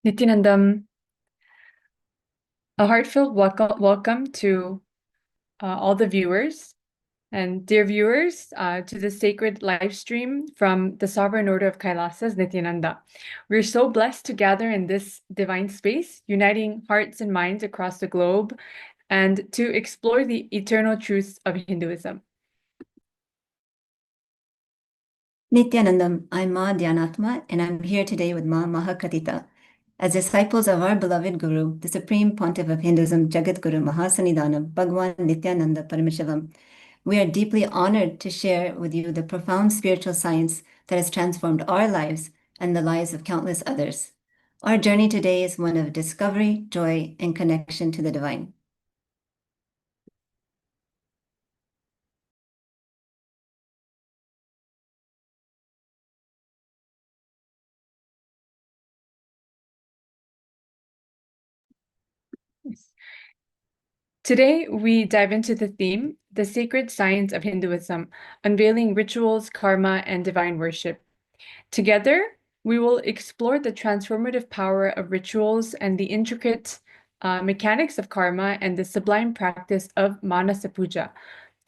Nithyanandam, a heartfelt welcome to all the viewers and dear viewers to the sacred live stream from the Sovereign Order of Kailasa's Nithyananda. We're so blessed to gather in this divine space, uniting hearts and minds across the globe and to explore the eternal truths of Hinduism. Nithyanandam, I'm Ma Dhyanatma, and I'm here today with Ma Mahakatita. As disciples of our beloved Guru, the Supreme Pontiff of Hinduism, Jagadguru Mahasanidhanam, Bhagwan Nithyananda Paramashivam, we are deeply honored to share with you the profound spiritual science that has transformed our lives and the lives of countless others. Our journey today is one of discovery, joy, and connection to the divine. Today, we dive into the theme, the sacred science of Hinduism, unveiling rituals, karma, and divine worship. Together, we will explore the transformative power of rituals and the intricate mechanics of karma and the sublime practice of Manasa Puja.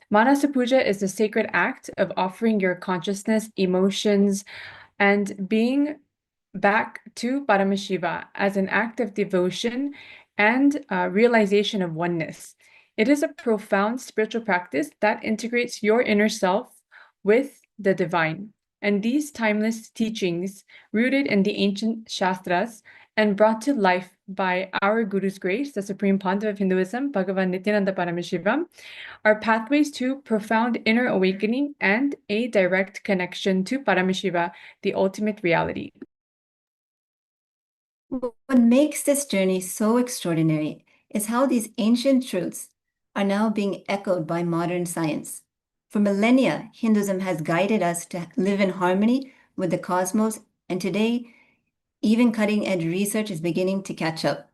Manasa Puja is the sacred act of offering your consciousness, emotions, and being back to Paramashiva as an act of devotion and realization of oneness. It is a profound spiritual practice that integrates your inner self with the divine. And these timeless teachings, rooted in the ancient Shastras and brought to life by our Guru's grace, the Supreme Pontiff of Hinduism, Bhagavan Nithyananda Paramashivam, are pathways to profound inner awakening and a direct connection to Paramashiva, the ultimate reality. What makes this journey so extraordinary is how these ancient truths are now being echoed by modern science. For millennia, Hinduism has guided us to live in harmony with the cosmos, and today, even cutting-edge research is beginning to catch up.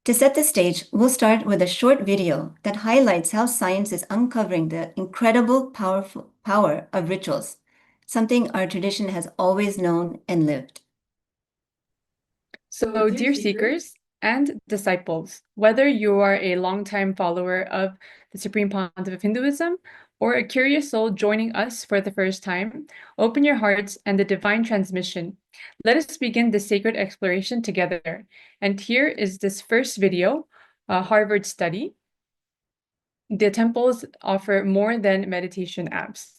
To set the stage, we'll start with a short video that highlights how science is uncovering the incredible power of rituals, something our tradition has always known and lived. So, dear seekers and disciples, whether you are a longtime follower of the Supreme Pontiff of Hinduism or a curious soul joining us for the first time, open your hearts and the divine transmission. Let us begin this sacred exploration together. And here is this first video, a Harvard study. The temples offer more than meditation apps.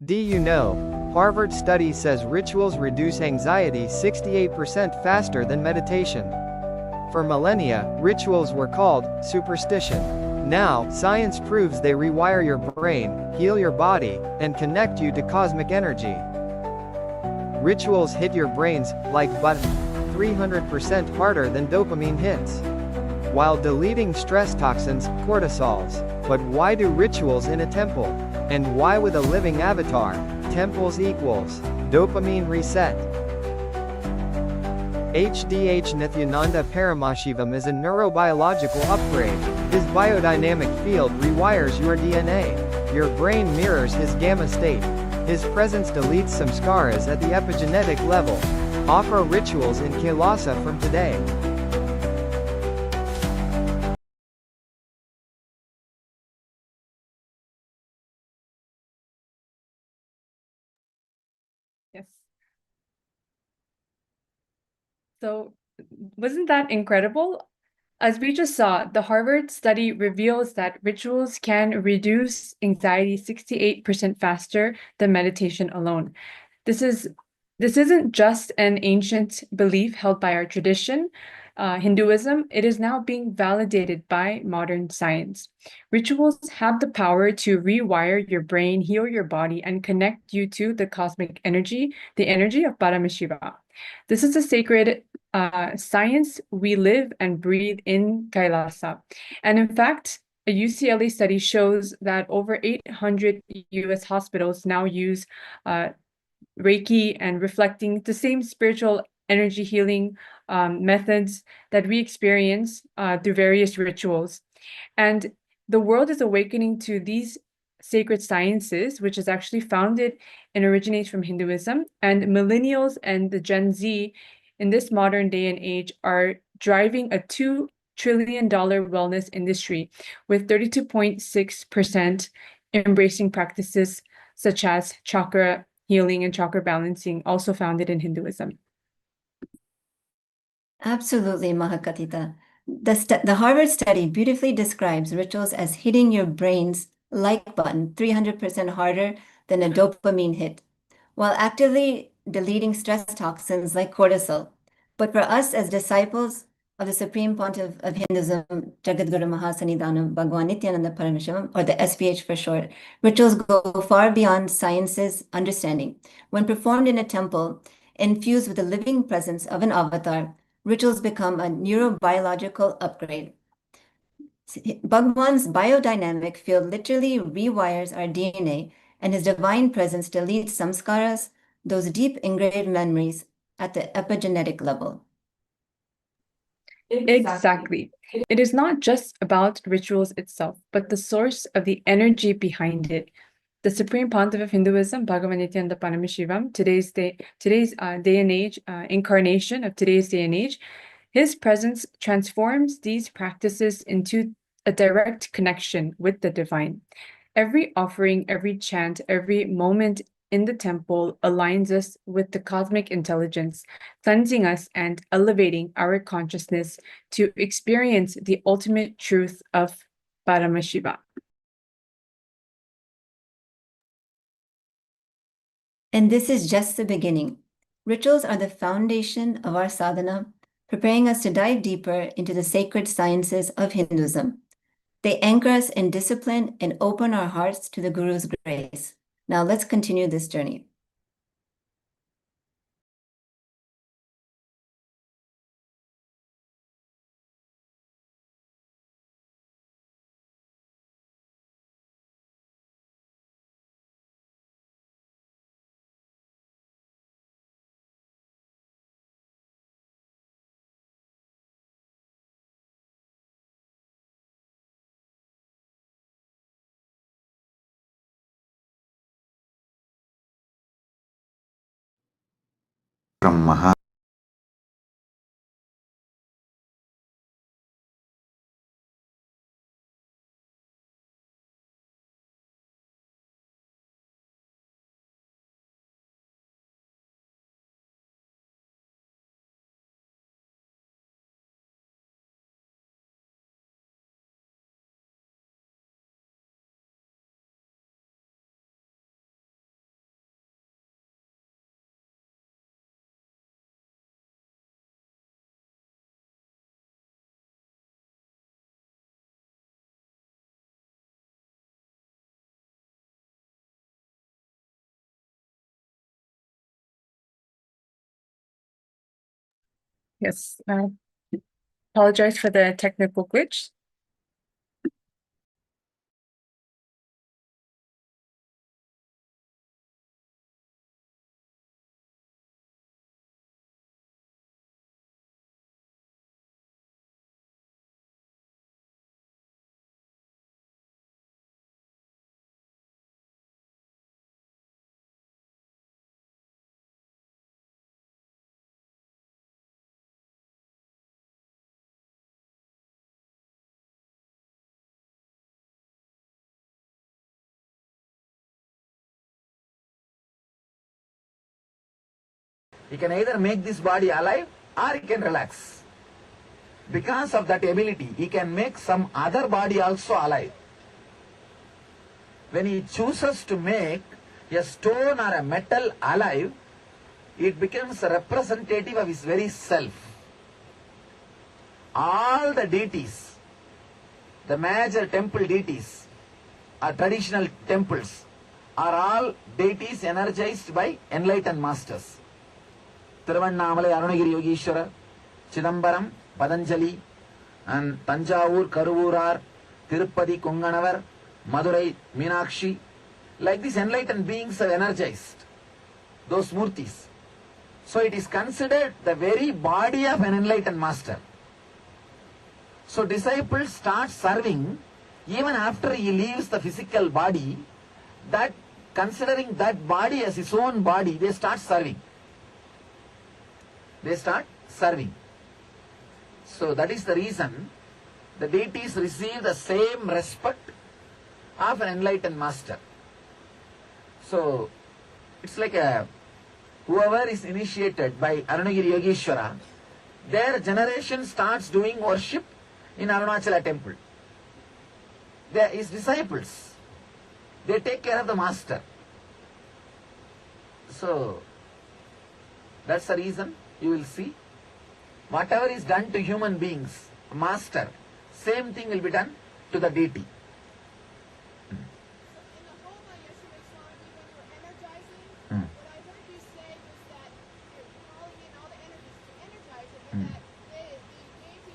Do you know, Harvard study says rituals reduce anxiety 68% faster than meditation. For millennia, rituals were called superstition. Now, science proves they rewire your brain, heal your body, and connect you to cosmic energy. Rituals hit your brains, like button, 300% harder than dopamine hits. While deleting stress toxins, cortisols. But why do rituals in a temple? And why with a living avatar? Temples equals dopamine reset. SPH Nithyananda Paramashivam is a neurobiological upgrade. His biodynamic field rewires your DNA. Your brain mirrors his gamma state. His presence deletes samskaras at the epigenetic level. Offer rituals in Kailasa from today. Yes. So, wasn't that incredible? As we just saw, the Harvard study reveals that rituals can reduce anxiety 68% faster than meditation alone. This isn't just an ancient belief held by our tradition, Hinduism. It is now being validated by modern science. Rituals have the power to rewire your brain, heal your body, and connect you to the cosmic energy, the energy of Paramashiva. This is a sacred science we live and breathe in Kailasa. And in fact, a UCLA study shows that over 800 US hospitals now use Reiki and reflecting the same spiritual energy healing methods that we experience through various rituals. And the world is awakening to these sacred sciences, which is actually founded and originates from Hinduism. And millennials and the Gen Z in this modern day and age are driving a $2 trillion wellness industry, with 32.6% embracing practices such as chakra healing and chakra balancing, also founded in Hinduism. Absolutely, Mahakatita. The Harvard study beautifully describes rituals as hitting your brain's like button 300% harder than a dopamine hit, while actively deleting stress toxins like cortisol. But for us as disciples of the Supreme Pontiff of Hinduism, Jagadguru Mahasannidhanam Bhagavan Nithyananda Paramashivam, or the SPH for short, rituals go far beyond science's understanding. When performed in a temple, infused with the living presence of an avatar, rituals become a neurobiological upgrade. Bhagwan's biodynamic field literally rewires our DNA, and his divine presence deletes samskaras, those deep engraved memories, at the epigenetic level. Exactly. It is not just about rituals itself, but the source of the energy behind it. The Supreme Pontiff of Hinduism, Bhagavan Nithyananda Paramashivam, today's day and age, incarnation of today's day and age, his presence transforms these practices into a direct connection with the divine. Every offering, every chant, every moment in the temple aligns us with the cosmic intelligence, cleansing us and elevating our consciousness to experience the ultimate truth of Paramashiva. And this is just the beginning. Rituals are the foundation of our sadhana, preparing us to dive deeper into the sacred sciences of Hinduism. They anchor us in discipline and open our hearts to the Guru's grace. Now let's continue this journey. from Yes. Apologize for the technical glitch. He can either make this body alive or he can relax. Because of that ability, he can make some other body also alive. When he chooses to make a stone or a metal alive, it becomes a representative of his very self. All the deities, the major temple deities, or traditional temples, are all deities energized by enlightened masters. Tiruvannamalai Arunagiri Yogeshwara, Chidambaram, Patanjali, and Tanjavur, Karuvurar, Tirupati, Konganavar, Madurai, Meenakshi. Like these enlightened beings are energized those murtis. So it is considered the very body of an enlightened master. So disciples start serving even after he leaves the physical body, that considering that body as his own body, they start serving. They start serving. So that is the reason the deities receive the same respect of an enlightened master. So it's like whoever is initiated by Arunagiri Yogeshwara, their generation starts doing worship in Arunachala temple. They are his disciples. They take care of the master. So that's the reason you will see whatever is done to human beings, master, same thing will be done to the deity.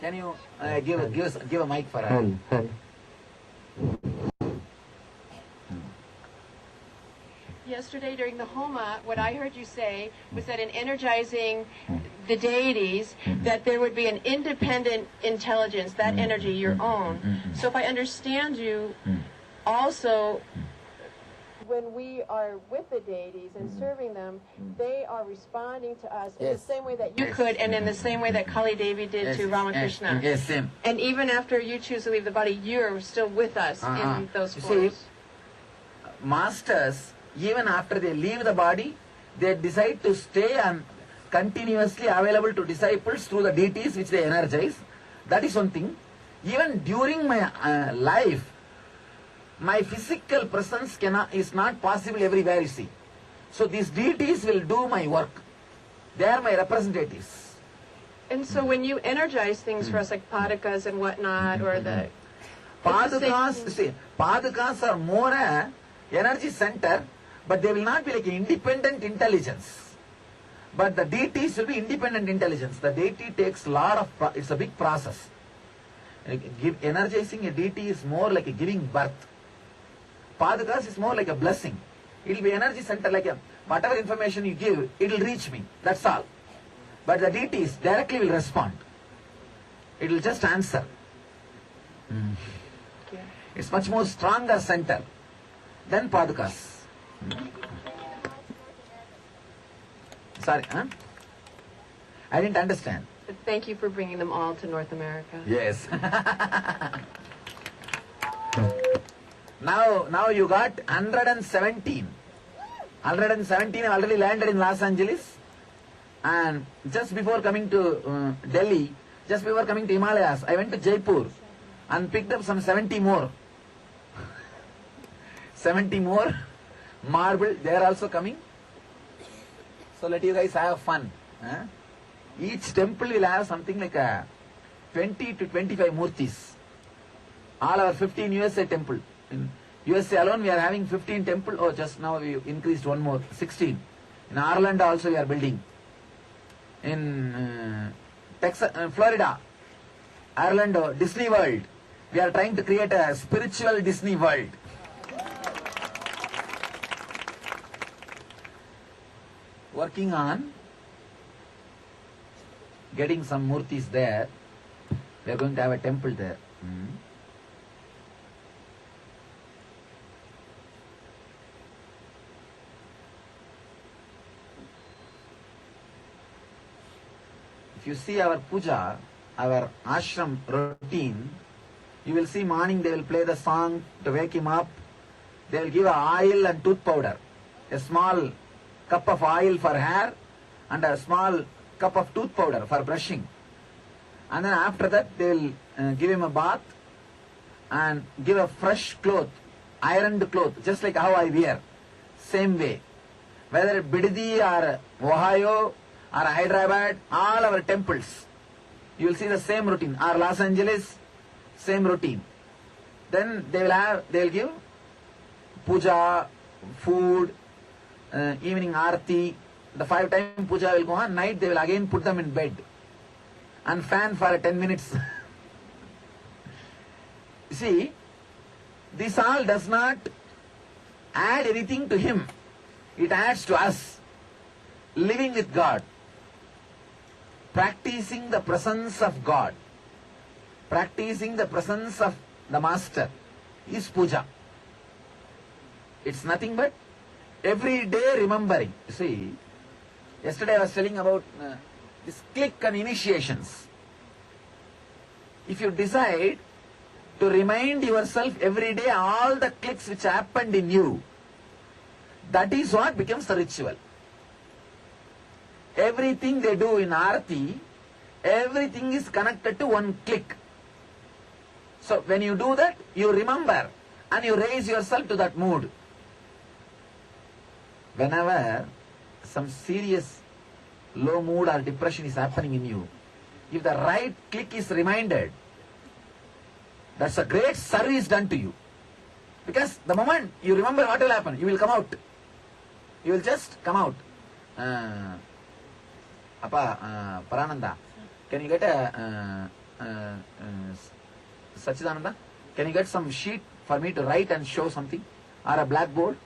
Can you give a mic for her? Yesterday during the Homa, what I heard you say was that in energizing the deities, that there would be an independent intelligence, that energy, your own. So if I understand you, also, when we are with the deities and serving them, they are responding to us in the same way that you could, and in the same way that Kali Devi did to Ramakrishna. Yes, same. And even after you choose to leave the body, you're still with us in those forms. See, masters, even after they leave the body, they decide to stay and continuously available to disciples through the deities which they energize. That is one thing. Even during my life, my physical presence is not possible everywhere, you see. So these deities will do my work. They are my representatives. And so when you energize things for us like padakas and whatnot, or the... Padakas are more a energy center, but they will not be like an independent intelligence. But the deities will be independent intelligence. The deity takes a lot of, it's a big process. Energizing a deity is more like a giving birth. Padakas is more like a blessing. It will be energy center, like whatever information you give, it will reach me. That's all. But the deities directly will respond. It will just answer. It's much more stronger center than Padakas. Sorry, huh? I didn't understand. Thank you for bringing them all to North America. Yes. Now you got 117. 117 have already landed in Los Angeles. And just before coming to Delhi, just before coming to Himalayas, I went to Jaipur and picked up some 70 more. 70 more marble, they are also coming. So let you guys have fun. Huh? Each temple will have something like 20 to 25 murtis. All our 15 USA temple. In USA alone we are having 15 temple. Oh, just now we increased one more, 16. In Ireland also we are building. In Texas, Florida, Orlando, Disney World. We are trying to create a spiritual Disney World. Working on getting some murtis there. We are going to have a temple there. If you see our puja, our ashram routine, you will see morning they will play the song to wake him up. They will give a oil and tooth powder, a small cup of oil for hair and a small cup of tooth powder for brushing. And then after that they will give him a bath and give a fresh cloth, ironed cloth, just like how I wear. Same way. Whether Bididi or Ohio or Hyderabad, all our temples, you will see the same routine. Or Los Angeles, same routine. Then they will give puja, food, evening aarti. The 5-time puja will go on. Night they will again put them in bed and fan for 10 minutes. You see, this all does not add anything to him. It adds to us. Living with God, practicing the presence of God, practicing the presence of the Master is puja. It's nothing but every day remembering. You see, yesterday I was telling about this click and initiations. If you decide to remind yourself every day all the clicks which happened in you, that is what becomes the ritual. Everything they do in Aarti, everything is connected to one click. So when you do that, you remember and you raise yourself to that mood. Whenever some serious low mood or depression is happening in you, if the right click is reminded, that's a great service done to you. Because the moment you remember what will happen, you will come out. You will just come out. Parananda, can you get a Sachidananda? Can you get some sheet for me to write and show something? Or a blackboard?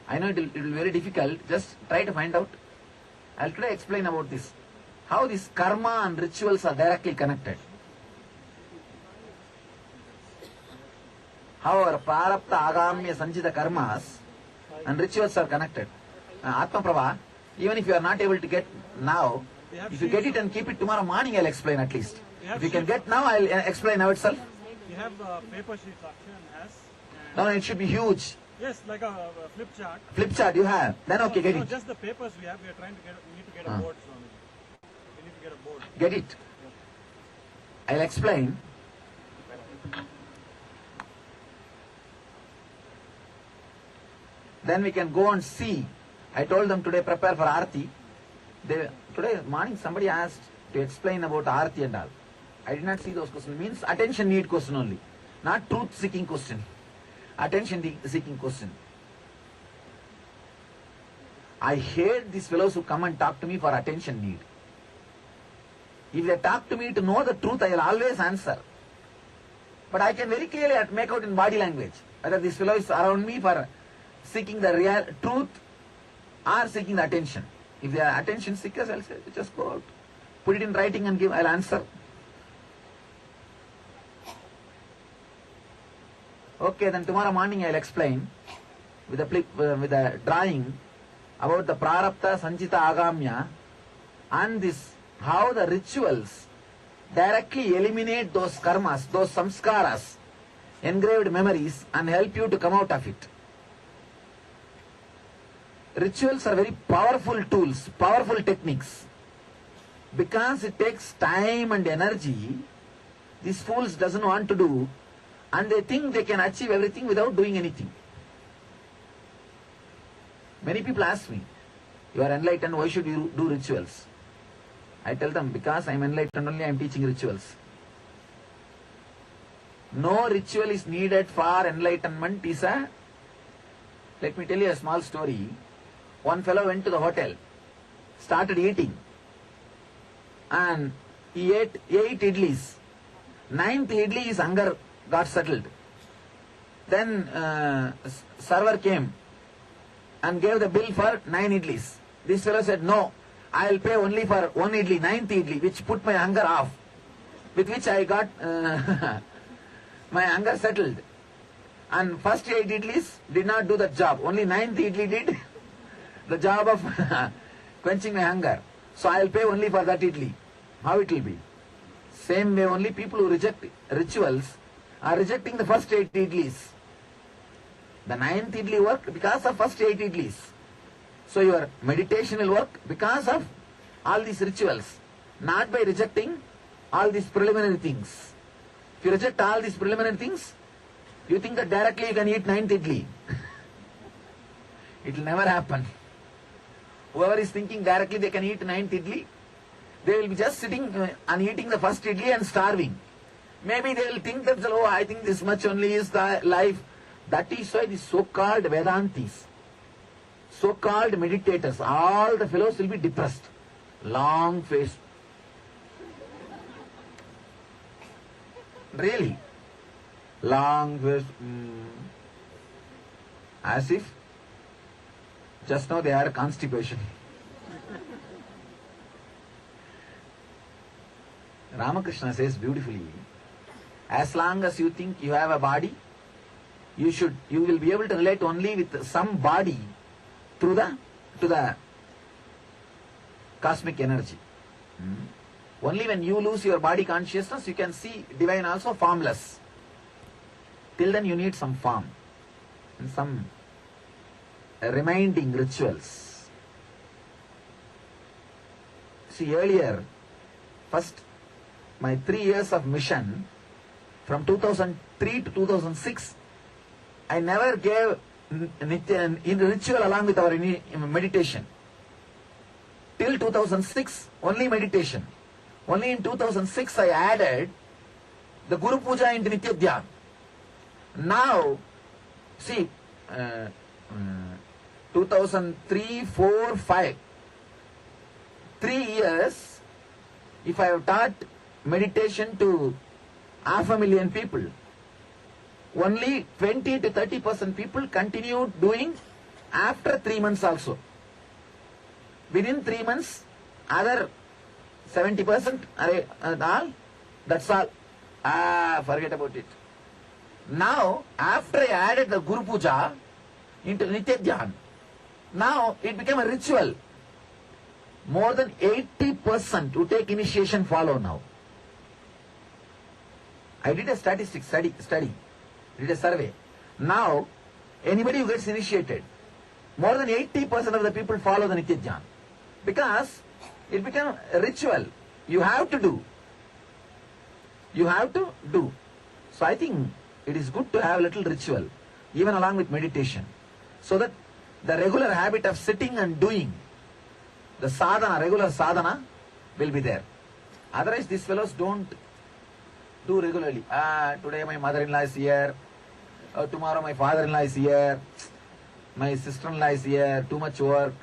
I know it will be very difficult. Just try to find out. I'll try to explain about this. How this karma and rituals are directly connected. How our prarabdha, agamya, sanchita karmas and rituals are connected. Atma Prabha, even if you are not able to get now, if you get it and keep it tomorrow morning, I'll explain at least. If you can get now, I'll explain now itself. We have paper sheets Akshan has. No, it should be huge. Yes, like a flip chart. Flip chart you have. Then okay, get No, it. just the papers we have. We are trying to get. We need to get a board, Swami. We need to get a board. Get it. I'll explain. Then we can go and see. I told them today prepare for Aarti. Today morning somebody asked to explain about Aarti and all. I did not see those questions. Means attention need question only. Not truth seeking question. Attention seeking question. I hate these fellows who come and talk to me for attention need. If they talk to me to know the truth, I will always answer. But I can very clearly make out in body language whether this fellow is around me for seeking the real truth or seeking the attention. If they are attention seekers, I'll say, just go out. Put it in writing and give, I'll answer. Okay, then tomorrow morning I'll explain with a drawing about the prarabdha, sanchita, agamya and this, how the rituals directly eliminate those karmas, those samskaras, engraved memories and help you to come out of it. Rituals are very powerful tools, powerful techniques. Because it takes time and energy, these fools doesn't want to do, and they think they can achieve everything without doing anything. Many people ask me, you are enlightened, why should you do rituals? I tell them, because I am enlightened only, I am teaching rituals. No ritual is needed for enlightenment. Let me tell you a small story. One fellow went to the hotel, started eating, and He ate 8 idlis. 9th idli, his hunger got settled. Then server came and gave the bill for 9 idlis. This fellow said, no, I will pay only for 1 idli, 9th idli, which put my hunger off, with which I got my hunger settled. And first 8 idlis did not do that job. Only 9th idli did the job of quenching my hunger. So I will pay only for that idli. How it will be? Same way only people who reject rituals are rejecting the first 8 idlis. The 9th idli worked because of first 8 idlis. So your meditation will work because of all these rituals, not by rejecting all these preliminary things. If you reject all these preliminary things, you think that directly you can eat 9th idli. It will never happen. Whoever is thinking directly they can eat 9th idli, they will be just sitting and eating the first idli and starving. Maybe they will think that, oh, I think this much only is the life. That is why the so-called Vedantis, so-called meditators, all the fellows will be depressed. Long face. Really. Long face. As if just now they had constipation. Ramakrishna says beautifully, as long as you think you have a body, you will be able to relate only with some body to the cosmic energy. Only when you lose your body consciousness, you can see divine also formless. Till then you need some form and some reminding rituals. See, earlier, first my 3 years of mission, from 2003 to 2006, I never gave in ritual along with our meditation. Till 2006, only meditation. Only in 2006 I added the Guru Puja into Nitya Dhyan. Now, see, 2003, 4, 5, 3 years, if I have taught meditation to 500,000 people, only 20 to 30% people continued doing after 3 months also. Within 3 months, other 70% all, that's all. Forget about it. Now, after I added the Guru Puja into Nitya Dhyan, now it became a ritual. More than 80% who take initiation follow now. I did a statistics study, did a survey. Now, anybody who gets initiated, more than 80% of the people follow the Nitya Dhyan. Because it became a ritual. You have to do. You have to do. So I think it is good to have a little ritual, even along with meditation, so that the regular habit of sitting and doing, the sadhana, regular sadhana, will be there. Otherwise, these fellows don't do regularly. Today my mother-in-law is here. Tomorrow my father-in-law is here. My sister-in-law is here. Too much work.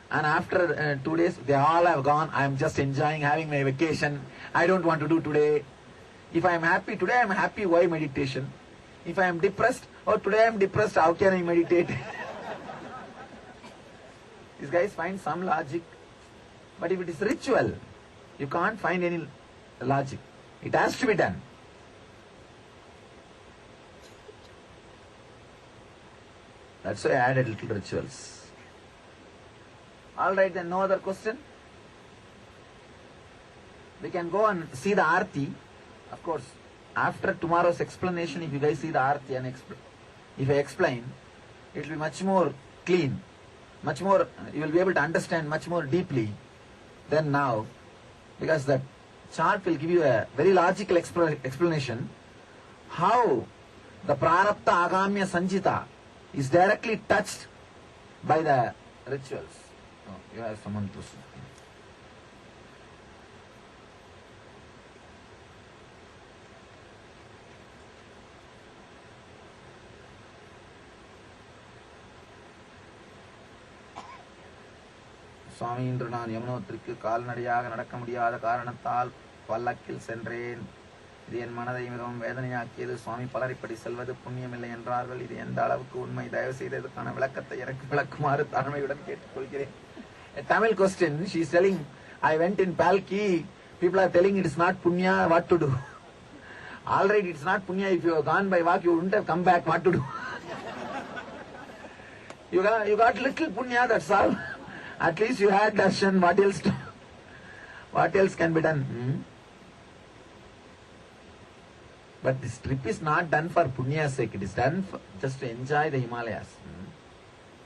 And after 2 days, they all have gone. I am just enjoying having my vacation. I don't want to do today. If I am happy today, I am happy. Why meditation? If I am depressed, today I am depressed. How can I meditate? These guys find some logic. But if it is ritual, you can't find any logic. It has to be done. That's why I added little rituals. Alright then, no other question? We can go and see the Aarti. Of course, after tomorrow's explanation, if you guys see the Aarti and if I explain, it will be much more clean. Much more, you will be able to understand much more deeply than now. Because that chart will give you a very logical explanation how the prarabdha agamya sanjita is directly touched by the rituals. Oh, you have someone to see. சுவாமி, இன்று நான் யமுனோத்திற்கு கால்நடையாக நடக்க முடியாத காரணத்தால் பல்லக்கில் சென்றேன். இது என் மனதை மிகவும் வேதனையாக்கியது. சுவாமி பலர் இப்படி செல்வது புண்ணியமில்லை என்றார்கள். இது எந்த அளவுக்கு உண்மை? தயவு செய்து இதற்கான விளக்கத்தை எனக்கு விளக்குமாறு தாழ்மையுடன் கேட்டுக்கொள்கிறேன். A Tamil question. She is telling, I went in Palki. People are telling it is not punya. What to do? All right, it's not punya. If you have gone by walk, you wouldn't have come back. What to do? You got little punya. That's all. At least you had darshan. What else can be done? But this trip is not done for punya's sake. It is done for just to enjoy the Himalayas.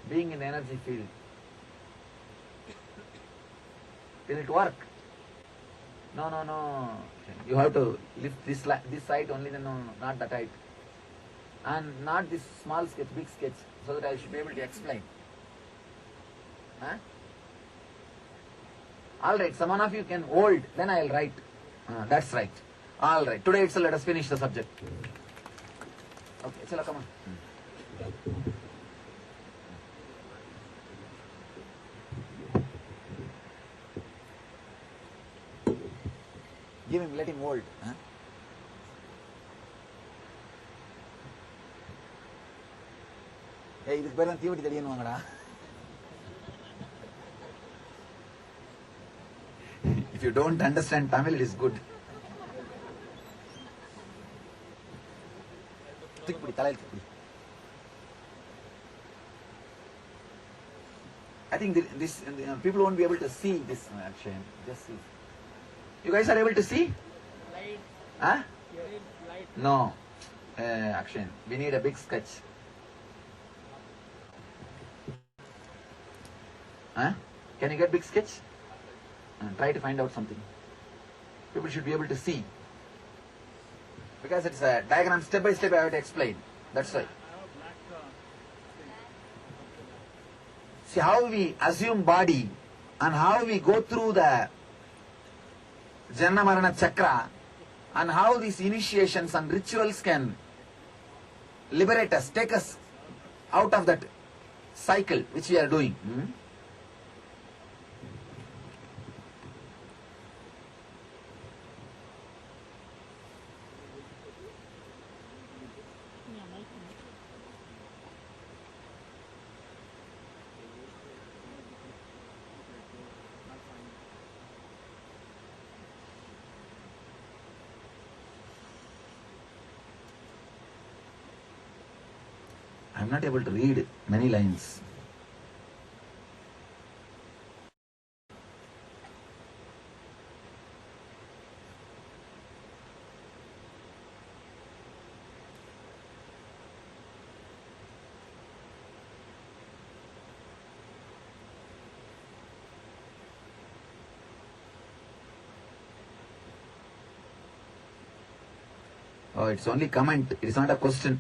Being in the energy field. Will it work? No. You have to lift this side only, then no, not that height. And not this small sketch, big sketch, so that I should be able to explain. Huh? Alright, some one of you can hold, then I will write. That's right. Alright, today itself let us finish the subject. Okay, chala, come on. Give him, let him hold. Huh? Hey, இதுக்கு பேர் தான் தீவட்டி தடியன்னு வாங்கடா. If you don't understand Tamil, it is good. தூக்கிப்பிடி, தலையில் தூக்கிப்பிடி. I think this people won't be able to see this action. Just see. You guys are able to see? Light. Huh? Light. No. Action. We need a big sketch. Huh? Can you get big sketch? Try to find out something. People should be able to see. Because it's a diagram, step by step I have to explain. That's why. See how we assume body and how we go through the Janna Marana Chakra and how these initiations and rituals can liberate us, take us out of that cycle which we are doing. I am not able to read many lines. Oh, it's only comment. It is not a question.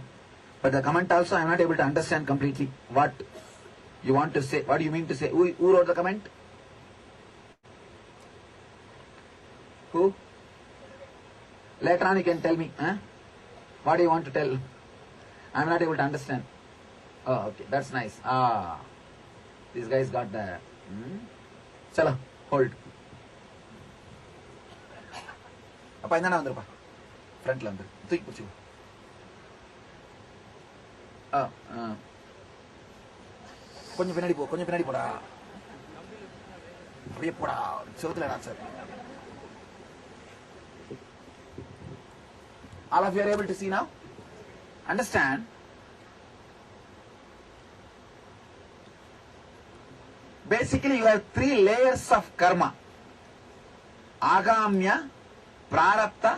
But the comment also I am not able to understand completely what you want to say. What do you mean to say? Who wrote the comment? Who? Later on you can tell me. What do you want to tell? I am not able to understand. Oh, okay. That's nice. These guys got the... Chala, hold. Appa indana vandiruppa. Front la vandiru. Thooki pudichu. கொஞ்சம் பின்னாடி போடா அப்படியே போடா செவுத்துல sir. All of you are able to see now? Understand? Basically you have 3 layers of karma. Agamya, Prarabdha,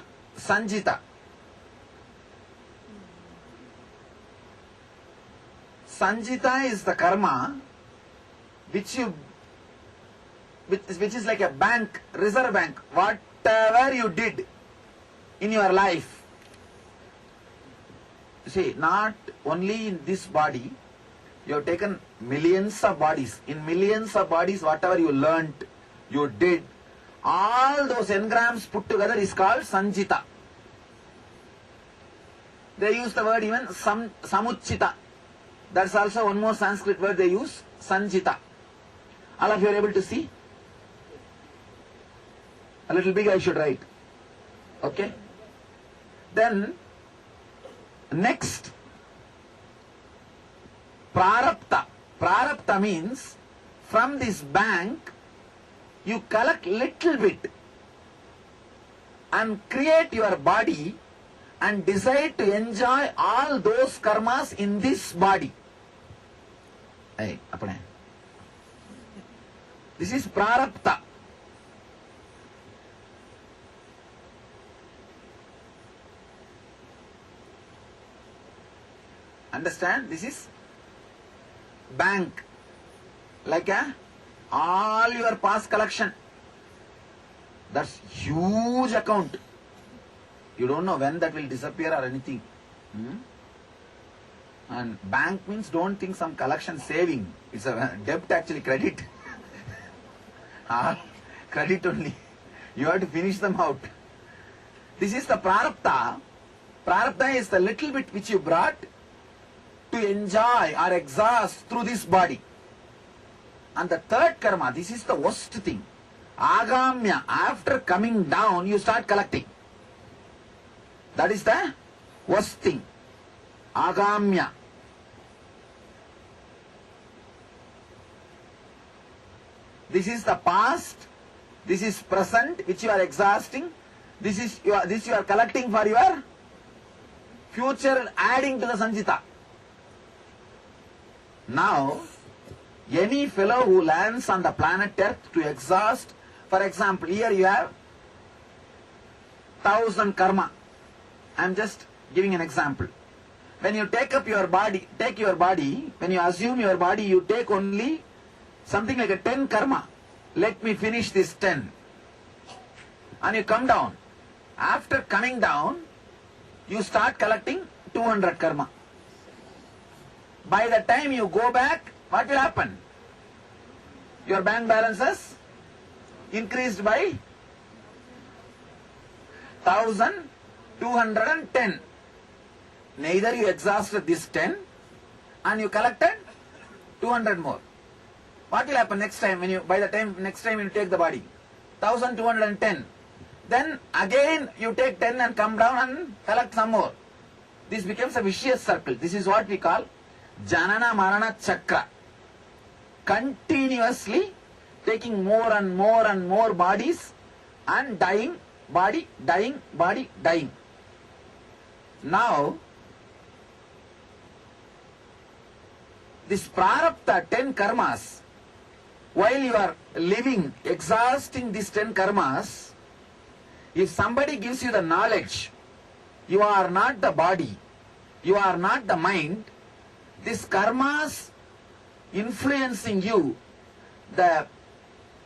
Sanjita. Sanjita is the karma which is like a bank, reserve bank. Whatever you did in your life, see, not only in this body, you have taken millions of bodies. In millions of bodies, whatever you learnt, you did, all those engrams put together is called Sanjita. They use the word even Samuchita. That's also one more Sanskrit word they use, Sanjita. All of you are able to see? A little big I should write. Okay? Then, next, prarabdha. Prarabdha means from this bank, you collect little bit and create your body and decide to enjoy all those karmas in this body. Hey, apne. This is prarabdha. Understand? This is bank. Like all your past collection. That's huge account. You don't know when that will disappear or anything. And bank means don't think some collection saving. It's a debt actually, credit. Credit only. You have to finish them out. This is the prarabdha. Prarabdha is the little bit which you brought to enjoy or exhaust through this body. And the third karma, this is the worst thing. Agamya, after coming down, you start collecting. That is the worst thing. Agamya. This is the past. This is present, which you are exhausting. This you are collecting for your future, adding to the sanjita. Now, any fellow who lands on the planet Earth to exhaust, for example, here you have 1000 karma. I am just giving an example. When you take your body, when you assume your body, you take only something like a 10 karma. Let me finish this 10. And you come down. After coming down, you start collecting 200 karma. By the time you go back, what will happen? Your bank balances increased by 1210. Neither you exhausted this 10 and you collected 200 more. What will happen next time next time you take the body? 1210. Then again you take 10 and come down and collect some more. This becomes a vicious circle. This is what we call Janana Marana Chakra. Continuously taking more and more and more bodies and dying, body, dying, body, dying. Now, this prarabdha 10 karmas, while you are living, exhausting these 10 karmas, if somebody gives you the knowledge, you are not the body, you are not the mind, these karmas influencing you, the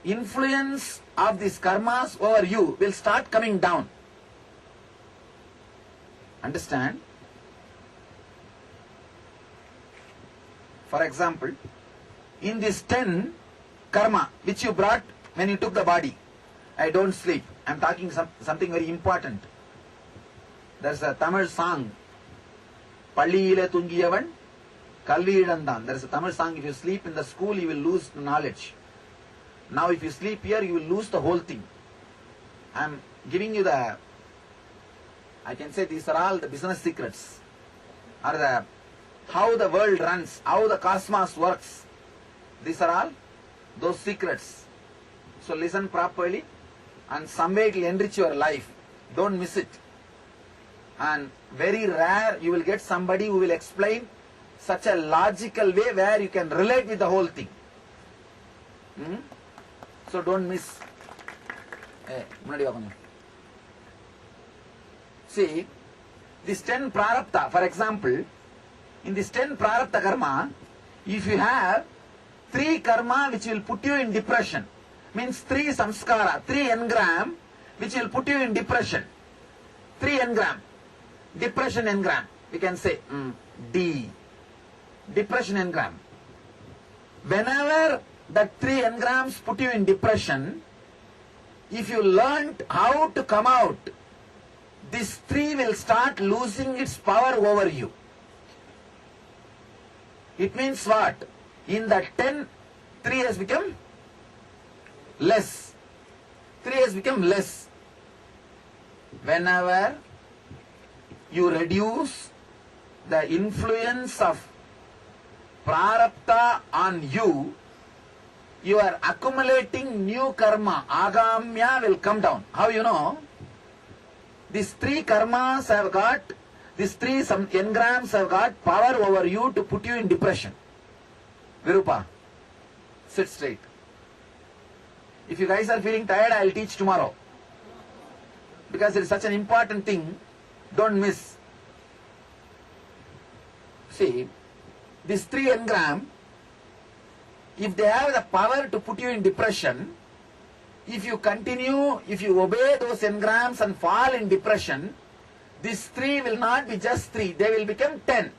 influence of these karmas over you will start coming down. Understand? For example, in this 10 karma which you brought when you took the body, I don't sleep. I am talking something very important. There's a Tamil song, Palliyile Tungiyavan Kalviyidandan. There is a Tamil song, if you sleep in the school, you will lose the knowledge. Now if you sleep here, you will lose the whole thing. I am giving you I can say these are all the business secrets. Or how the world runs, how the cosmos works. These are all those secrets. So listen properly and some way it will enrich your life. Don't miss it. And very rare you will get somebody who will explain such a logical way where you can relate with the whole thing. So don't miss. See, this 10 prarabdha, for example, in this 10 prarabdha karma, if you have 3 karma which will put you in depression, means 3 samskara, 3 engram which will put you in depression. 3 engram, depression engram, we can say D, depression engram. Whenever the 3 engrams put you in depression, if you learnt how to come out, this 3 will start losing its power over you. It means what? In the 10, 3 has become less. 3 has become less. whenever you reduce the influence of prarabdha on you, you are accumulating new karma. Agamya will come down. How you know? These three karmas have got, these three some engrams have got power over you to put you in depression. Virupa, sit straight. If you guys are feeling tired, I will teach tomorrow. Because it is such an important thing, don't miss. See, these three engram, if they have the power to put you in depression, if you continue, if you obey those engrams and fall in depression, these three will not be just three, they will become 10.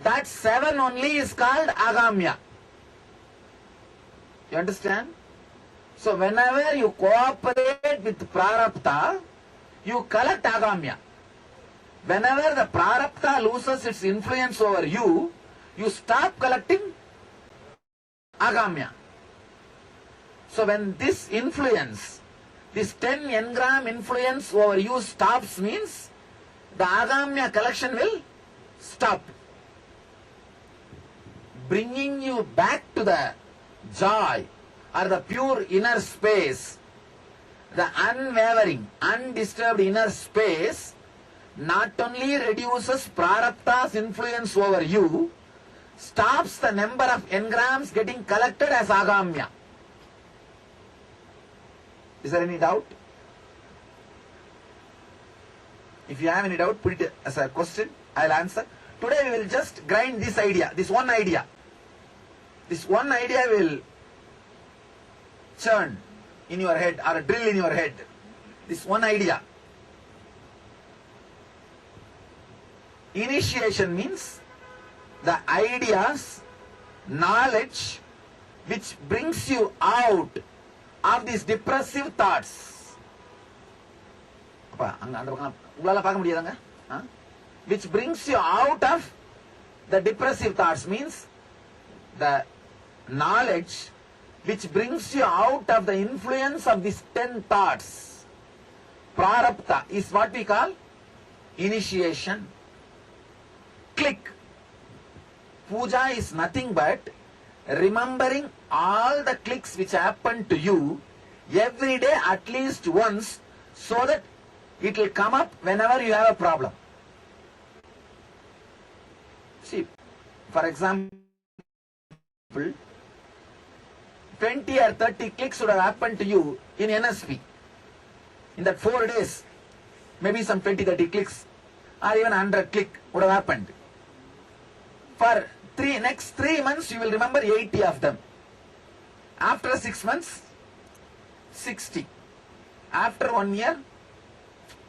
That 7 only is called agamya. You understand? So whenever you cooperate with prarabdha, you collect agamya. Whenever the prarabdha loses its influence over you, you stop collecting agamya. So when this influence, this 10 engram influence over you stops, means the agamya collection will stop. Bringing you back to the joy or the pure inner space, the unwavering, undisturbed inner space, not only reduces prarabdha's influence over you, stops the number of engrams getting collected as agamya. Is there any doubt? If you have any doubt, put it as a question. I will answer. Today we will just grind this idea, this one idea. This one idea will churn in your head or drill in your head. This one idea. Initiation means the ideas, knowledge which brings you out of these depressive thoughts. Which brings you out of the depressive thoughts means the knowledge which brings you out of the influence of these 10 thoughts. Prarabdha is what we call initiation. Click. Puja is nothing but remembering all the clicks which happen to you every day at least once, so that it will come up whenever you have a problem. See, for example, 20 or 30 clicks would have happened to you in NSP. In that 4 days, maybe some 20-30 clicks or even 100 click would have happened. For next 3 months, you will remember 80 of them. After 6 months, 60. After 1 year,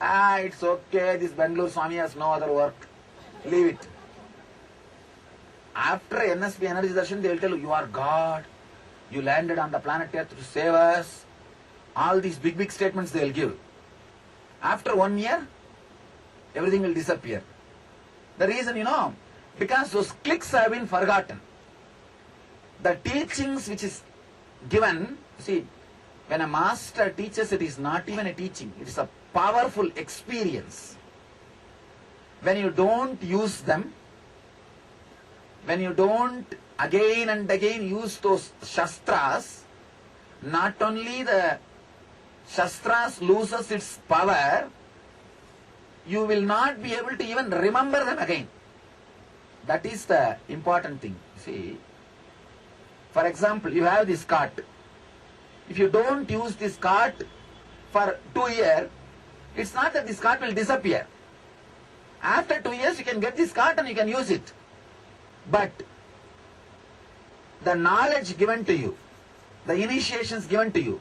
it's okay, this Bangalore Swami has no other work. Leave it. After NSP Energy Darshan, they will tell you, you are God. You landed on the planet Earth to save us. All these big statements they will give. After 1 year, everything will disappear. The reason, because those clicks have been forgotten. The teachings which is given, see, when a master teaches, it is not even a teaching. It is a powerful experience. When you don't use them, when you don't again and again use those shastras, not only the shastras loses its power, you will not be able to even remember them again. That is the important thing. See, for example, you have this cart. If you don't use this cart for 2 years, it's not that this cart will disappear. After 2 years, you can get this cart and you can use it. But the knowledge given to you, the initiations given to you,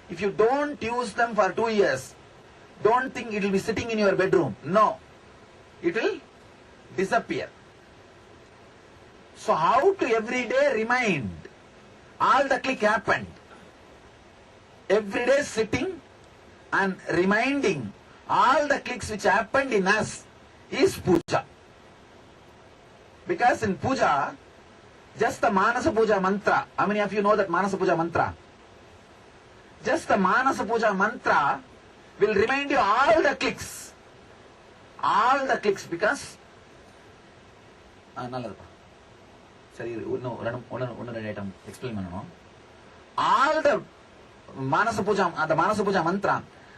if you don't use them for 2 years, don't think it will be sitting in your bedroom. No, it will disappear. So how to every day remind? All the click happened. Every day sitting and reminding all the clicks which happened in us is puja. Because in puja, just the Manasa Puja mantra, how many of you know that Manasa Puja mantra? Just the Manasa Puja mantra will remind you all the clicks. All the clicks because நல்லதுப்பா சரி ஒன்று ரெண்டு item explain பண்ணணும். All the Manasapuja, the Manasapuja mantra,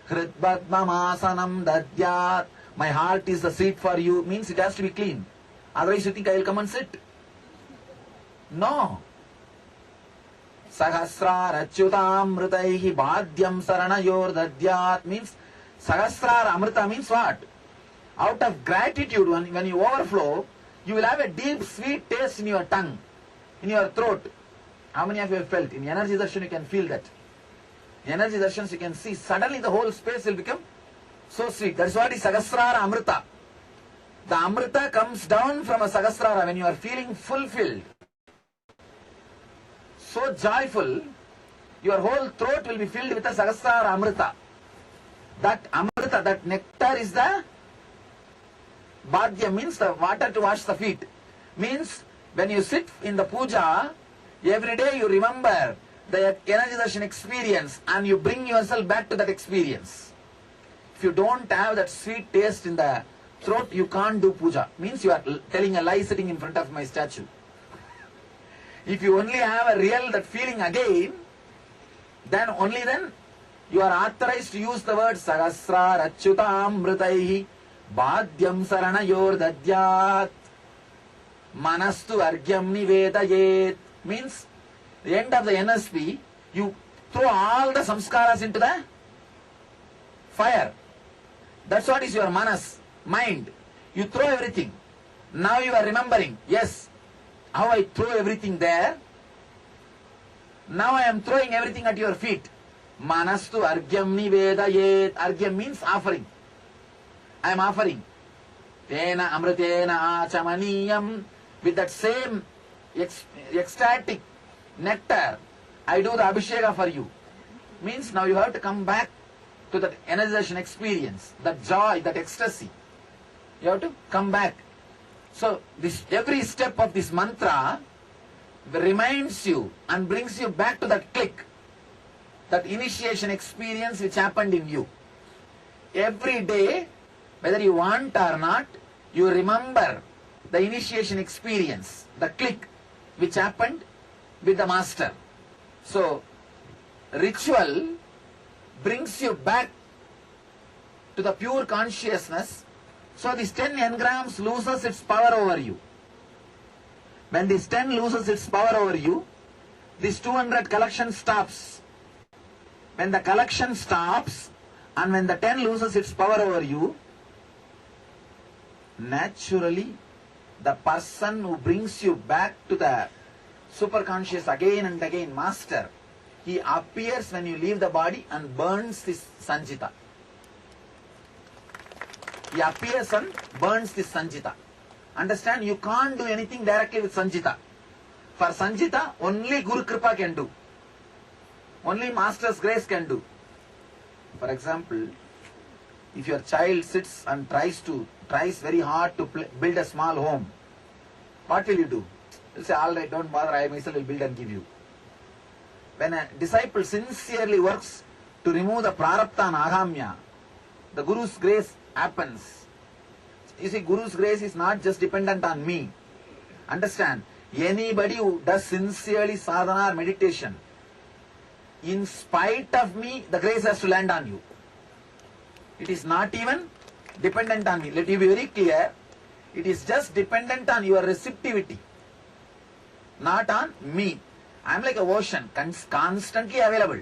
Hridbadmamasanam dadyat, my heart is the seat for you, means it has to be clean. Otherwise you think I will come and sit. No. Sahasrar achyutamritaihi bhadyam saranayor dadyat, means Sahasrar amrita means what? Out of gratitude, when you overflow, you will have a deep sweet taste in your tongue, in your throat. How many of you have felt? In energy darshan you can feel that. In energy darshans you can see suddenly the whole space will become so sweet. That is what is Sahasrara Amrita. The Amrita comes down from a Sahasrara when you are feeling fulfilled, so joyful, your whole throat will be filled with a Sahasrara Amrita. That Amrita, that nectar is the Bhadya, means the water to wash the feet. Means when you sit in the puja, every day you remember the energy darshan experience and you bring yourself back to that experience. If you don't have that sweet taste in the throat, you can't do puja. Means you are telling a lie sitting in front of my statue. If you only have a real that feeling again, then only then you are authorized to use the word Sahasra Achyutam Mritaihi Bhadyam Saranayor Dadyat Manastu Argyam Nivedayet. Means the end of the NSP, you throw all the samskaras into the fire. That's what is your manas, mind. You throw everything. Now you are remembering, yes, how I throw everything there. Now I am throwing everything at your feet. Manastu Argyam Nivedayet. Argyam means offering. I am offering. Tena Amritena Achamaniyam. With that same ecstatic nectar, I do the Abhisheka for you. Means now you have to come back to that energization experience, that joy, that ecstasy. You have to come back. So this every step of this mantra reminds you and brings you back to that click, that initiation experience which happened in you. Every day, whether you want or not, you remember the initiation experience, the click which happened with the master. So, ritual brings you back to the pure consciousness. So this 10 engrams loses its power over you. When this 10 loses its power over you, this 200 collection stops. When the collection stops and when the 10 loses its power over you, naturally the person who brings you back to the superconscious again and again, master, he appears when you leave the body and burns this sanjita. He appears and burns this sanjita. Understand, you can't do anything directly with sanjita. For sanjita, only Guru Kripa can do. Only Master's grace can do. For example, if your child sits and tries very hard to build a small home, what will you do? You'll say, all right, don't bother, I myself will build and give you. When a disciple sincerely works to remove the prarabdha and agamya, the Guru's grace happens. You see, Guru's grace is not just dependent on me. Understand, anybody who does sincerely sadhana or meditation, in spite of me, the grace has to land on you. It is not even dependent on me. Let me be very clear. It is just dependent on your receptivity, not on me. I am like a ocean, constantly available.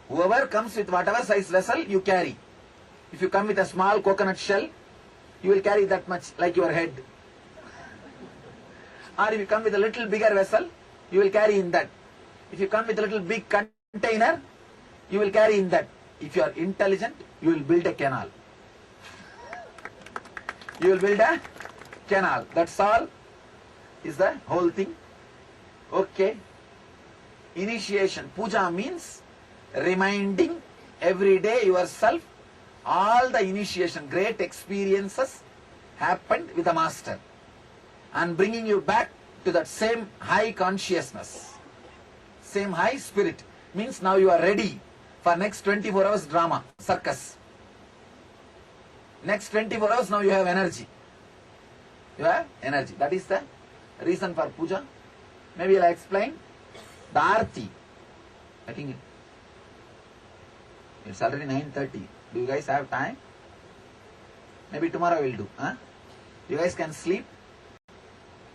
Whoever comes with whatever size vessel, you carry. If you come with a small coconut shell, you will carry that much, like your head. Or if you come with a little bigger vessel, you will carry in that. If you come with a little big container, you will carry in that. If you are intelligent, you will build a canal. You will build a canal. That's all is the whole thing. Okay. Initiation. Puja means reminding every day yourself all the initiation, great experiences happened with the master and bringing you back to that same high consciousness, same high spirit. Means now you are ready for next 24 hours drama, circus. Next 24 hours, now you have energy. You have energy. That is the reason for puja. Maybe I'll explain. The Aarti. I think it's already 9:30. Do you guys have time? Maybe tomorrow we'll do. Huh? You guys can sleep.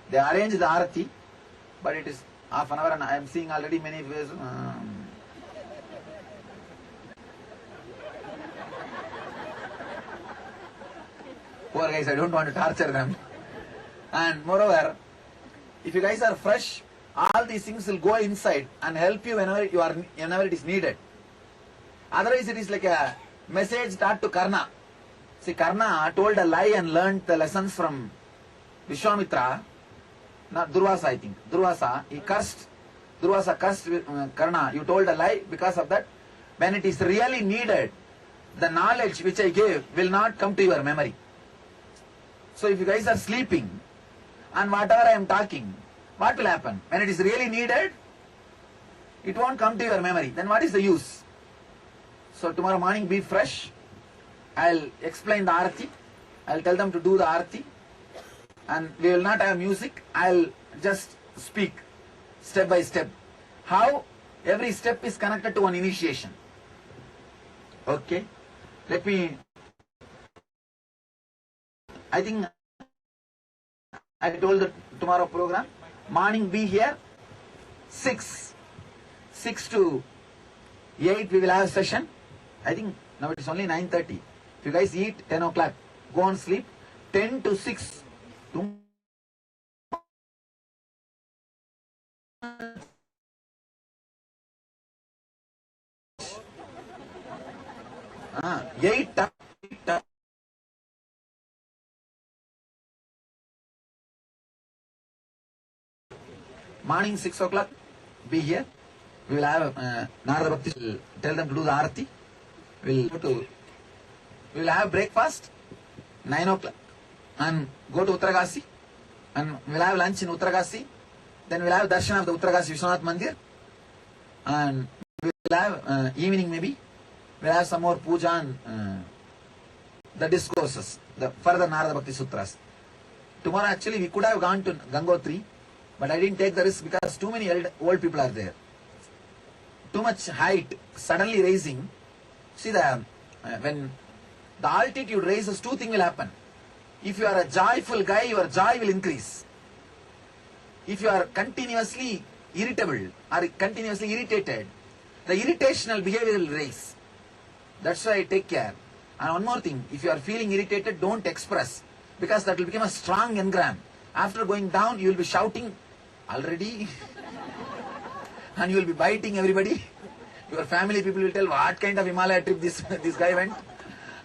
They arrange the Aarti, but it is half an hour and I am seeing already many ways. Poor guys, I don't want to torture them. And moreover, if you guys are fresh, all these things will go inside and help you whenever it is needed. Otherwise, it is like a message taught to Karna. See, Karna told a lie and learned the lessons from Vishwamitra. Not Durvasa, I think. Durvasa, he cursed. Durvasa cursed Karna. You told a lie. Because of that, when it is really needed, the knowledge which I gave will not come to your memory. So if you guys are sleeping and whatever I am talking, what will happen? When it is really needed, it won't come to your memory. Then what is the use? So tomorrow morning be fresh. I'll explain the Aarti. I'll tell them to do the Aarti. And we will not have music. I'll just speak step by step. How every step is connected to one initiation. Okay. Let me... I think I told the tomorrow program. Morning be here. 6 to 8 we will have a session. I think now it is only 9:30. If you guys eat 10 o'clock, go on sleep. 10 to 6. 8 morning 6 o'clock be here. We will have Narada Bhakti will tell them to do the Aarti. We will have breakfast 9 o'clock and go to Uttaragasi, and we will have lunch in Uttaragasi. Then we will have darshan of the Uttaragasi Vishwanath Mandir, and we will have evening maybe. We will have some more puja and the discourses, the further Narada Bhakti Sutras. Tomorrow actually we could have gone to Gangotri, but I didn't take the risk because too many old people are there. Too much height suddenly raising. See, when the altitude raises, two things will happen. If you are a joyful guy, your joy will increase. If you are continuously irritable or continuously irritated, the irritational behavior will raise. That's why I take care. And one more thing, if you are feeling irritated, don't express, because that will become a strong engram. After going down, you will be shouting already and you will be biting everybody. Your family people will tell what kind of Himalaya trip this guy went,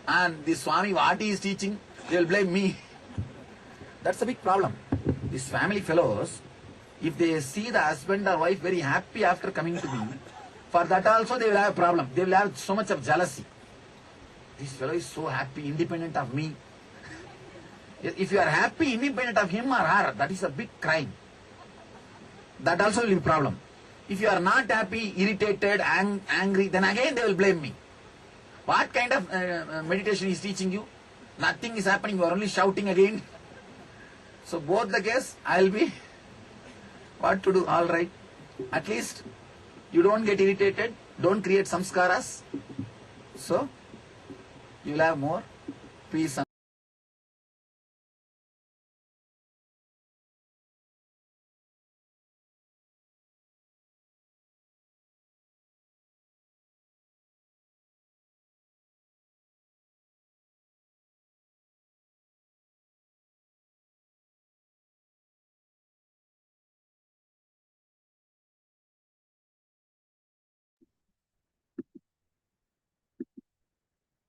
and this Swami what he is teaching, they will blame me. That's a big problem. These family fellows, if they see the husband or wife very happy after coming to me, for that also they will have a problem. They will have so much of jealousy. This fellow is so happy, independent of me. If you are happy, independent of him or her, that is a big crime. That also will be a problem. If you are not happy, irritated, angry, then again they will blame me. What kind of meditation is teaching you? Nothing is happening, you are only shouting again. So both the case, I will be, what to do, alright. At least, you don't get irritated, don't create samskaras. So, you will have more peace.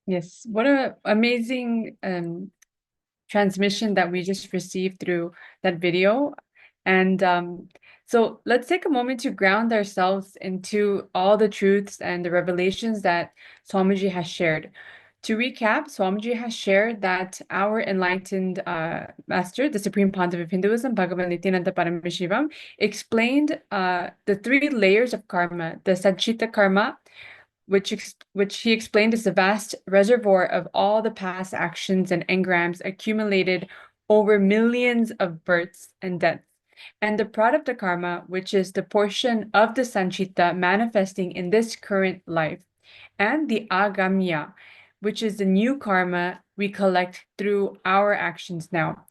Yes, what an amazing transmission that we just received through that video. And so let's take a moment to ground ourselves into all the truths and the revelations that Swamiji has shared. To recap, Swamiji has shared that our enlightened master, the Supreme Pontiff of Hinduism, Bhagavan Nithyananda Paramashivam, explained the 3 layers of karma: the Sanchita karma, which he explained is the vast reservoir of all the past actions and engrams accumulated over millions of births and deaths, and the pradapta karma, which is the portion of the sanchita manifesting in this current life, and the agamya, which is the new karma we collect through our actions now.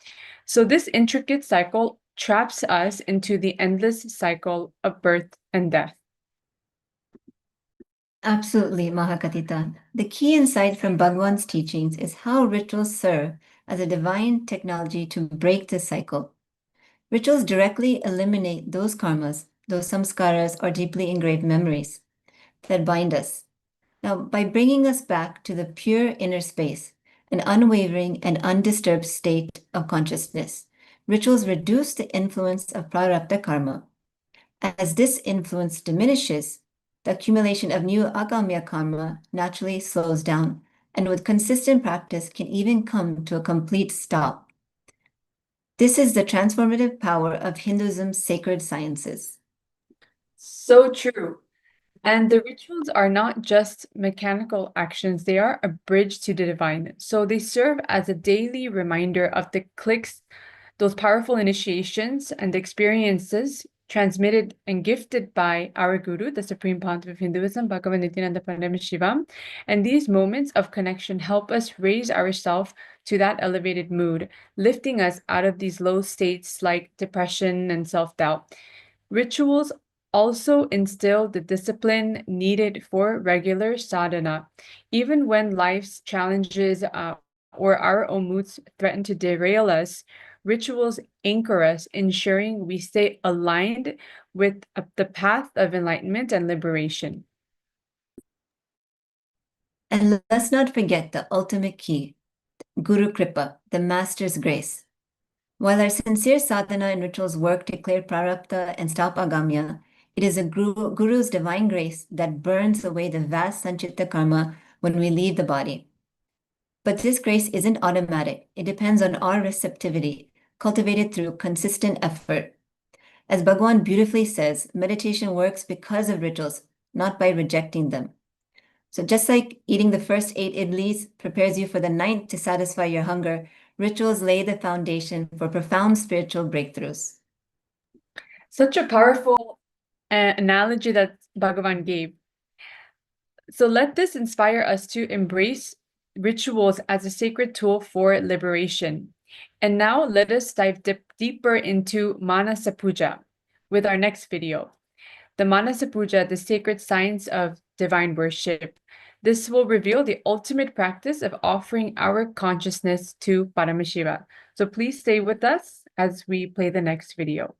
So this intricate cycle traps us into the endless cycle of birth and death. Absolutely, Mahakatita. The key insight from Bhagwan's teachings is how rituals serve as a divine technology to break this cycle. Rituals directly eliminate those karmas, those samskaras, or deeply engraved memories that bind us. Now, by bringing us back to the pure inner space, an unwavering and undisturbed state of consciousness, rituals reduce the influence of prarabdha karma. As this influence diminishes, the accumulation of new agamya karma naturally slows down, and with consistent practice can even come to a complete stop. This is the transformative power of Hinduism's sacred sciences. So true. And the rituals are not just mechanical actions, they are a bridge to the divine. So they serve as a daily reminder of the clicks, those powerful initiations and experiences transmitted and gifted by our Guru, the Supreme Pontiff of Hinduism, Bhagavan Nithyananda Paramashivam. And these moments of connection help us raise ourselves to that elevated mood, lifting us out of these low states like depression and self-doubt. Rituals also instill the discipline needed for regular sadhana, even when life's challenges or our own moods threaten to derail us. Rituals anchor us, ensuring we stay aligned with the path of enlightenment and liberation. And let's not forget the ultimate key, Guru Kripa, the Master's grace. While our sincere sadhana and rituals work to clear prarabdha and stop agamya, it is a Guru's divine grace that burns away the vast sanchita karma when we leave the body. But this grace isn't automatic. It depends on our receptivity, cultivated through consistent effort. As Bhagwan beautifully says, meditation works because of rituals, not by rejecting them. So just like eating the first 8 idlis prepares you for the 9th to satisfy your hunger, rituals lay the foundation for profound spiritual breakthroughs. Such a powerful analogy that Bhagavan gave. So let this inspire us to embrace rituals as a sacred tool for liberation. And now let us dive deeper into Manasa Puja with our next video. The Manasa Puja, the sacred science of divine worship. This will reveal the ultimate practice of offering our consciousness to Paramashiva. So please stay with us as we play the next video.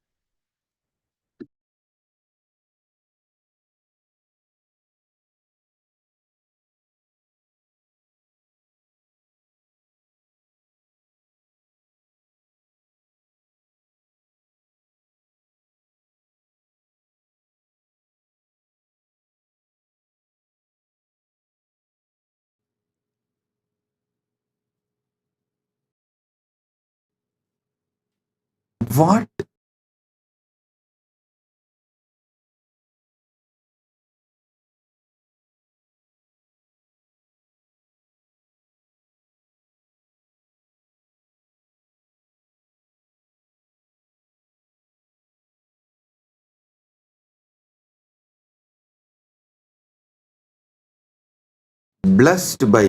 What blessed by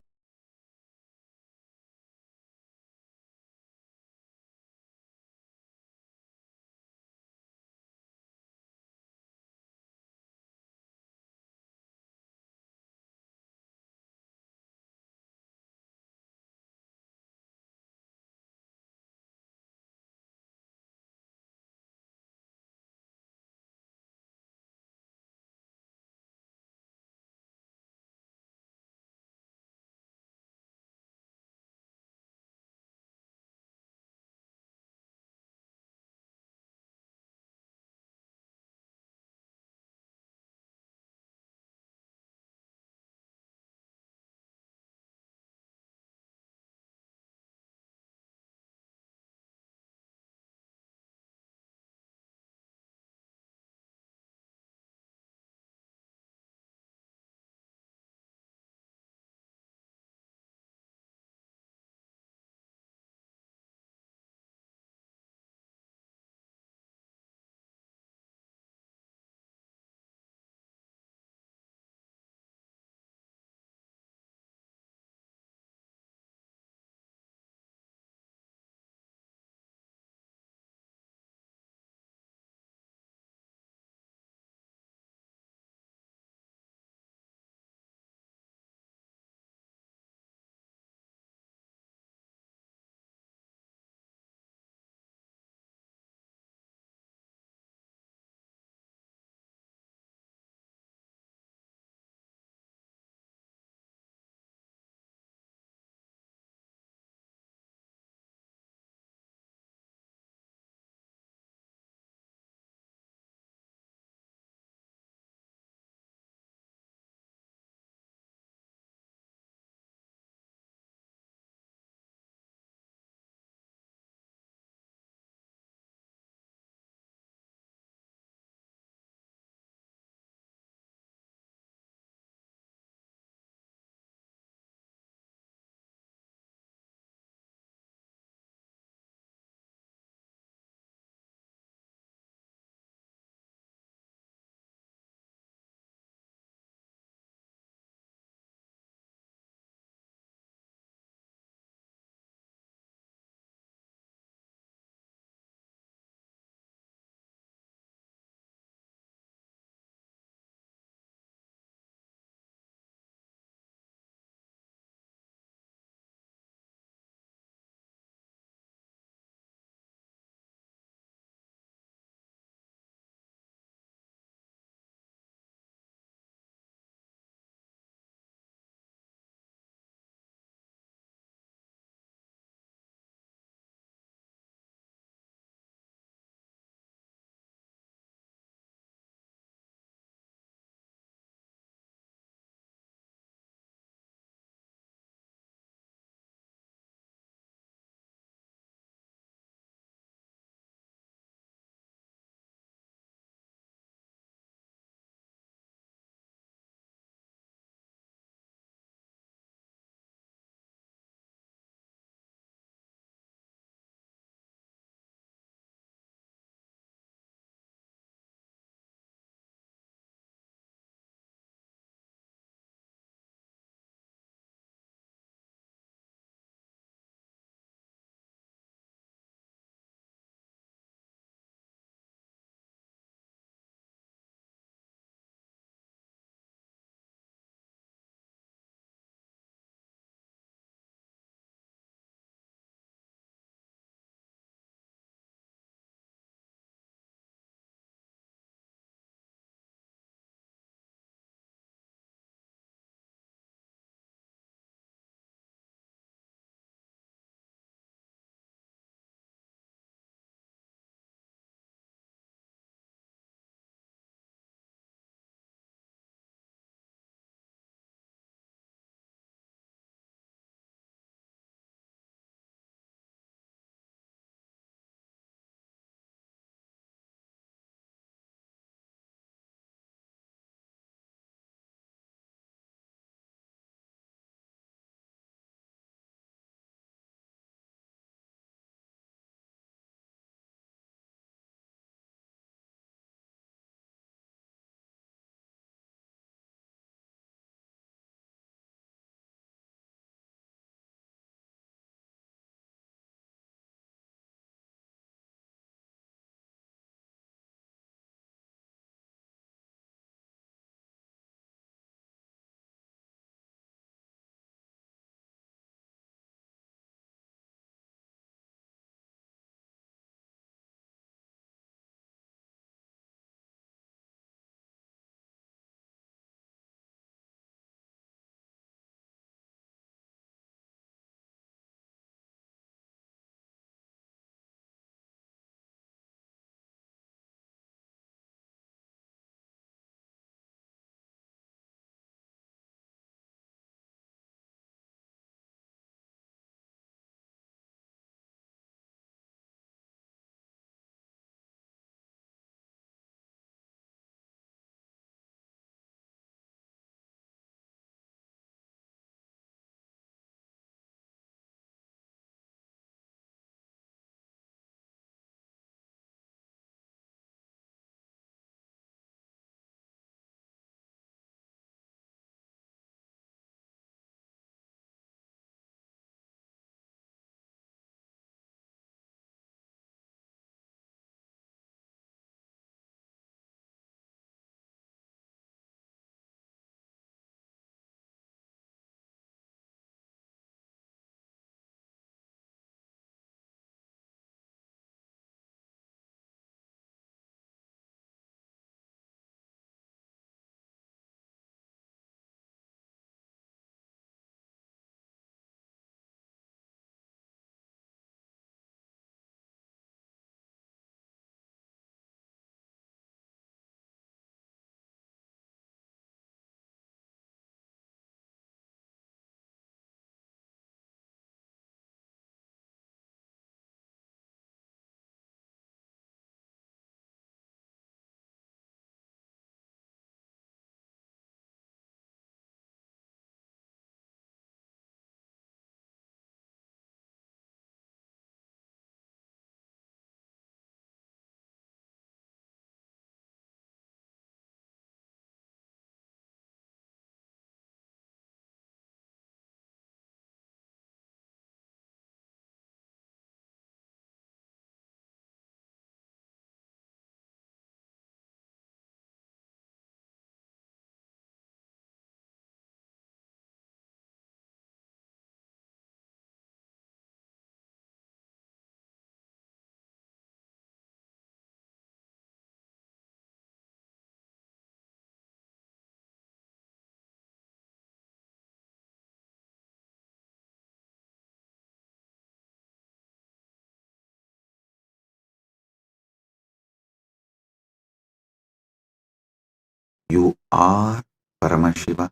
are Paramashiva.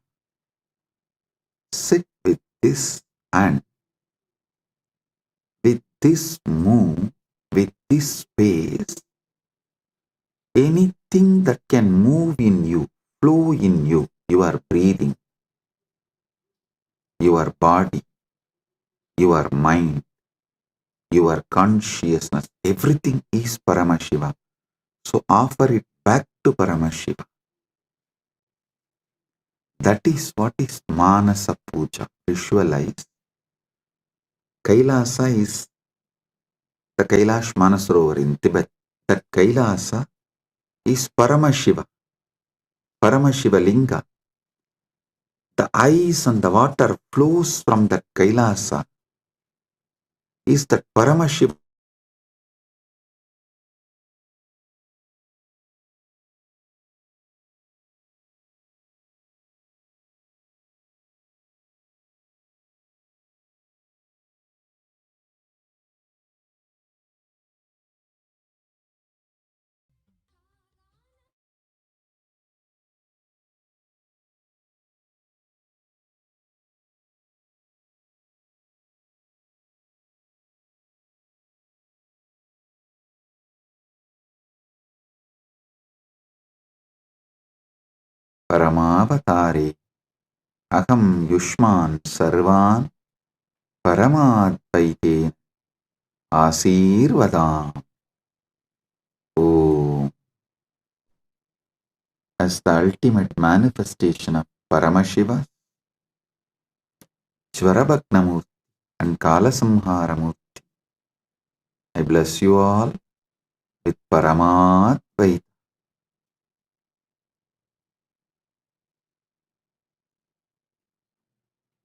Sit with this and with this move, with this space, anything that can move in you, flow in you, your breathing, your body, your mind, your consciousness, everything is Paramashiva. So offer it back to Paramashiva. That is what is Manasa Puja. Visualize. Kailasa is the Kailash Manasarovar in Tibet. That Kailasa is Paramashiva. Paramashiva Linga. The ice and the water flows from that Kailasa. Is that Paramashiva. Paramavatare Aham Yushman Sarvan Paramadvaite Asirvadam. Oh, as the ultimate manifestation of Paramashiva, Jvarabhaknamurti and Kalasamharamurti, I bless you all with Paramadvaita.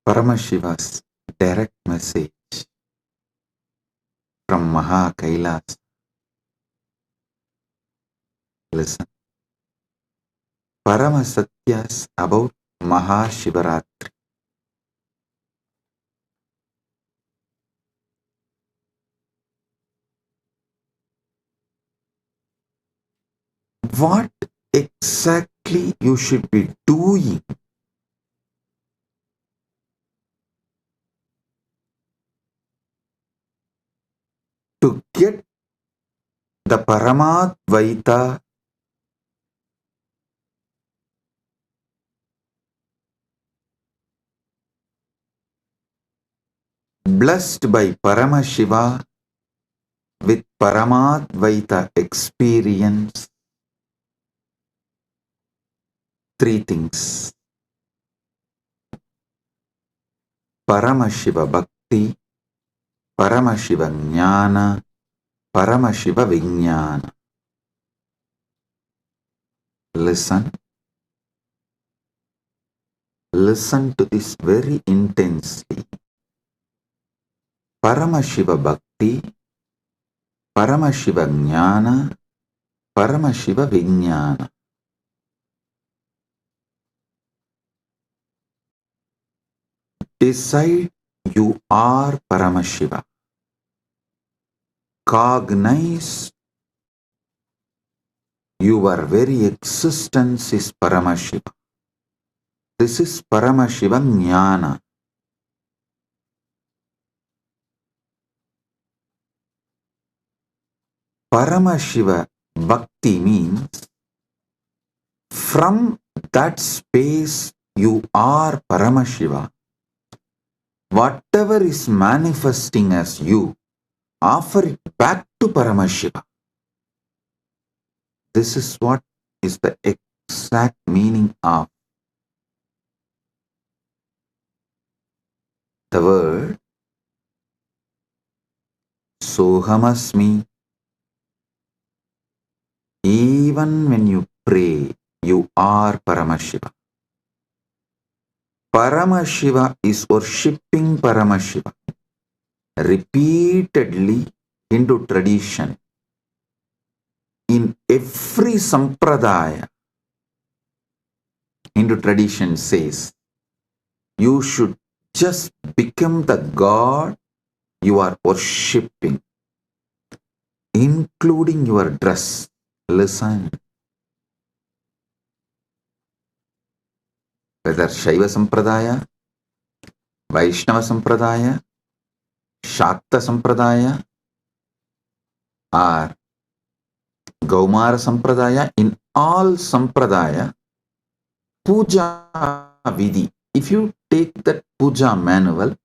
Paramashiva's direct message from Maha Kailasa. Listen. Paramasatyas about Mahashivaratri. What exactly you should be doing to get the Paramadvaita blessed by Paramashiva with Paramadvaita experience. Three things. Paramashiva Bhakti, Paramashiva Jnana, Paramashiva Vijnana. Listen. Listen to this very intensely. Paramashiva Bhakti, Paramashiva Jnana, Paramashiva Vijnana. Decide you are Paramashiva. Cognize your very existence is Paramashiva. This is Paramashiva Jnana. Paramashiva Bhakti means from that space you are Paramashiva. Whatever is manifesting as you, offer it back to Paramashiva. This is what is the exact meaning of the word Sohamasmi. Even when you pray, you are Paramashiva. Paramashiva is worshipping Paramashiva. Repeatedly, Hindu tradition, in every sampradaya, Hindu tradition says, you should just become the God you are worshipping, including your dress. Listen. whether Shaiva Sampradaya, Vaishnava Sampradaya, Shakta Sampradaya, or Gaumara Sampradaya, in all Sampradaya, Puja Vidhi. If you take that Puja manual,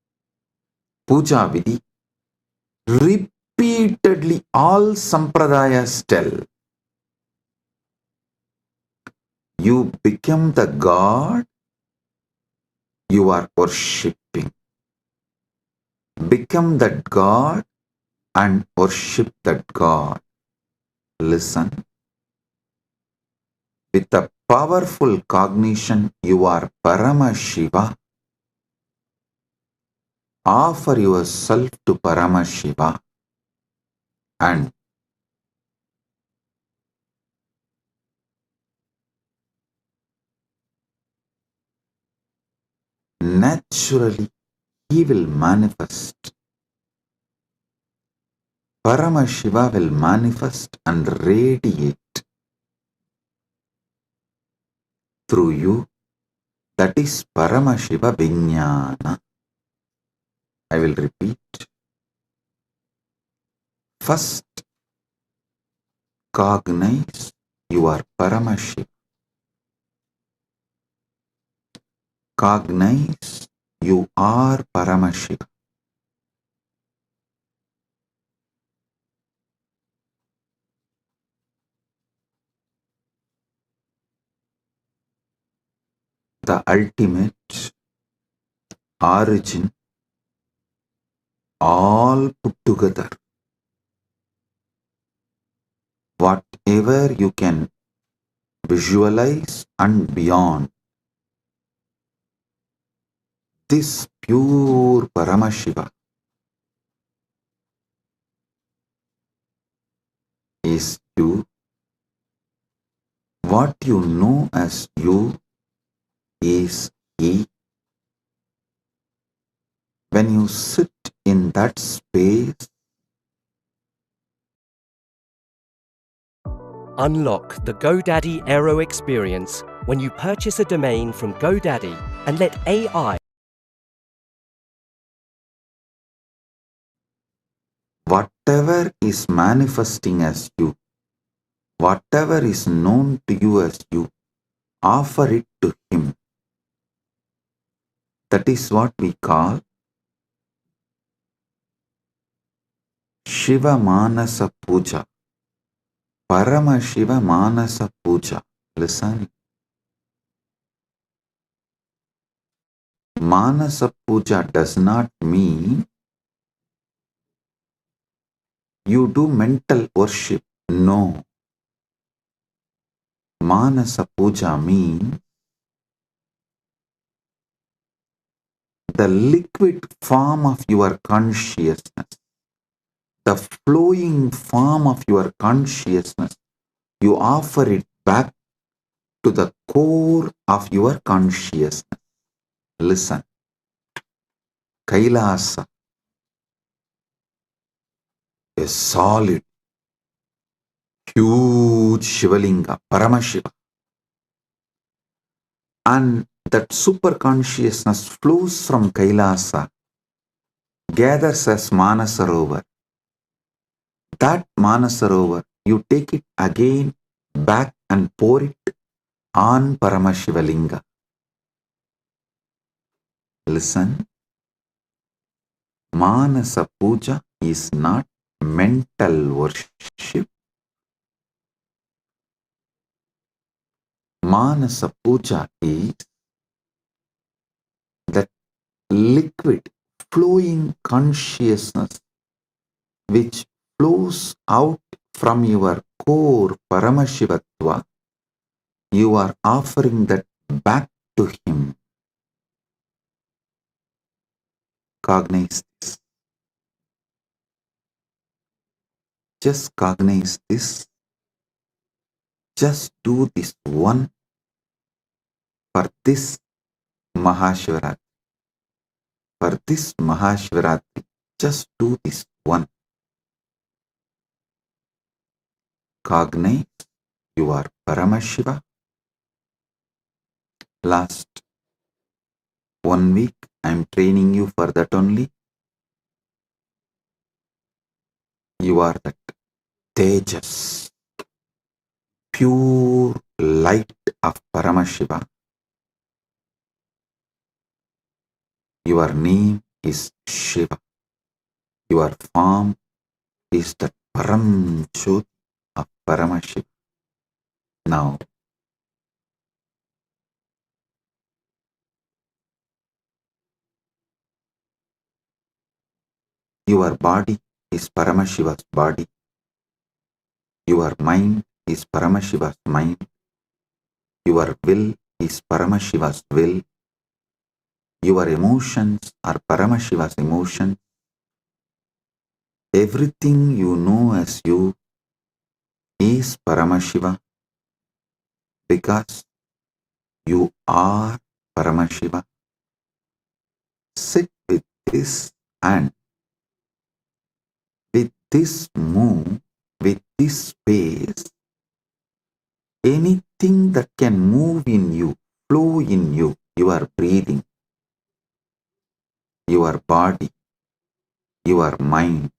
Puja Vidhi, repeatedly all Sampradayas tell, you become the God you are worshipping. Become that God and worship that God. Listen. With a powerful cognition, you are Paramashiva. Offer yourself to Paramashiva and naturally he will manifest. Paramashiva will manifest and radiate through you. That is Paramashiva Vijnana. I will repeat. First, cognize you are Paramashiva. Cognize you are Paramashiva. The ultimate origin, all put together. Whatever you can visualize and beyond, this pure Paramashiva is you. What you know as you is he. When you sit in that space, Unlock the GoDaddy Aero experience when you purchase a domain from GoDaddy and let AI. whatever is manifesting as you, whatever is known to you as you, offer it to him. That is what we call Shiva Manasa Puja. Paramashiva Manasa Puja. Listen. Manasa Puja does not mean you do mental worship. No. Manasa Puja means the liquid form of your consciousness, the flowing form of your consciousness. You offer it back to the core of your consciousness. Listen. Kailasa, a solid, huge Shivalinga, Paramashiva. And that super consciousness flows from Kailasa, gathers as Manasarovar. That Manasarovar, you take it again back and pour it on Paramashivalinga. Listen, Manasa Puja is not mental worship. Manasa Puja is that liquid, flowing consciousness which flows out from your core Paramashivatva. You are offering that back to him. Cognize this. Just cognize this. Just do this one for this Mahashivaratri. For this Mahashivaratri, just do this one. Cognize you are Paramashiva. Last, 1 week I'm training you for that only. You are that Tejas, pure light of Paramashiva. Your name is Shiva. Your form is the Param Jyoti of Paramashiva. Now, your body is Paramashiva's body. Your mind is Paramashiva's mind. Your will is Paramashiva's will. Your emotions are Paramashiva's emotions. Everything you know as you is Paramashiva because you are Paramashiva. Sit with this and with this move, with this space, anything that can move in you, flow in you, your breathing, your body, your mind,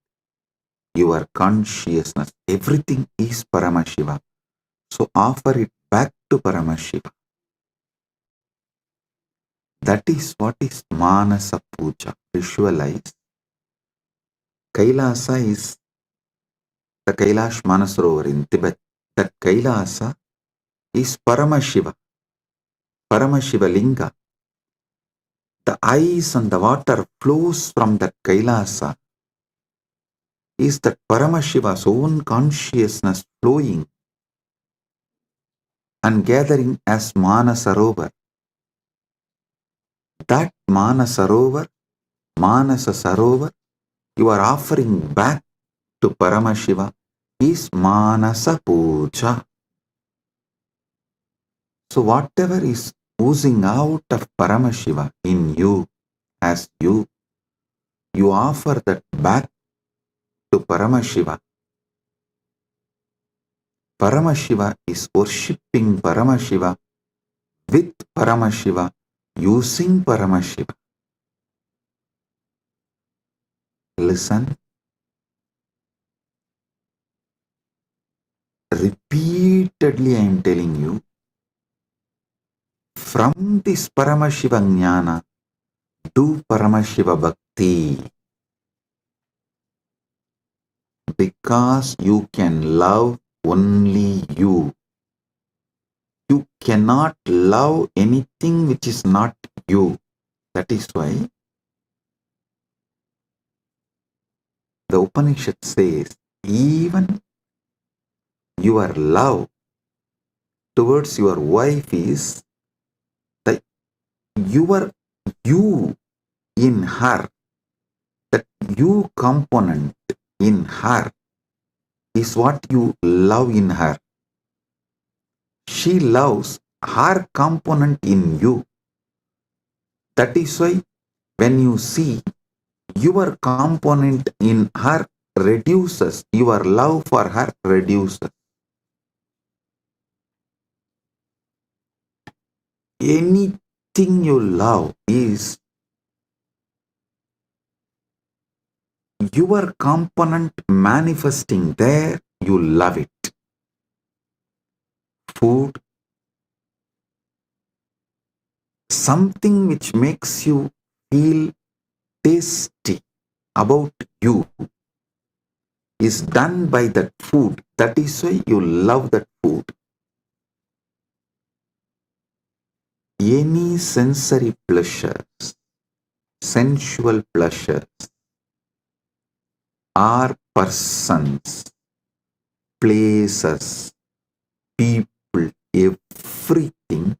your consciousness, everything is Paramashiva. So offer it back to Paramashiva. That is what is Manasa Puja. Visualize. Kailasa is the Kailash Manasarovar in Tibet. That Kailasa is Paramashiva. Paramashiva Linga. The ice and the water flows from that Kailasa. Is that Paramashiva's own consciousness flowing and gathering as Manasarovar. That Manasarovar, Manasa Sarovar, you are offering back to Paramashiva is Manasa Puja. So whatever is oozing out of Paramashiva in you, as you offer that back to Paramashiva. Paramashiva is worshipping Paramashiva with Paramashiva, using Paramashiva. Listen. Repeatedly I am telling you, from this Paramashiva Jnana, do Paramashiva Bhakti. Because you can love only you. You cannot love anything which is not you. That is why the Upanishad says, even your love towards your wife is the your you in her, that you component in her is what you love in her. She loves her component in you. That is why when you see your component in her reduces, your love for her reduces. Anything you love is your component manifesting there, you love it. Food, something which makes you feel tasty about you is done by that food. That is why you love that food. Any sensory pleasures, sensual pleasures, are persons, places, people, everything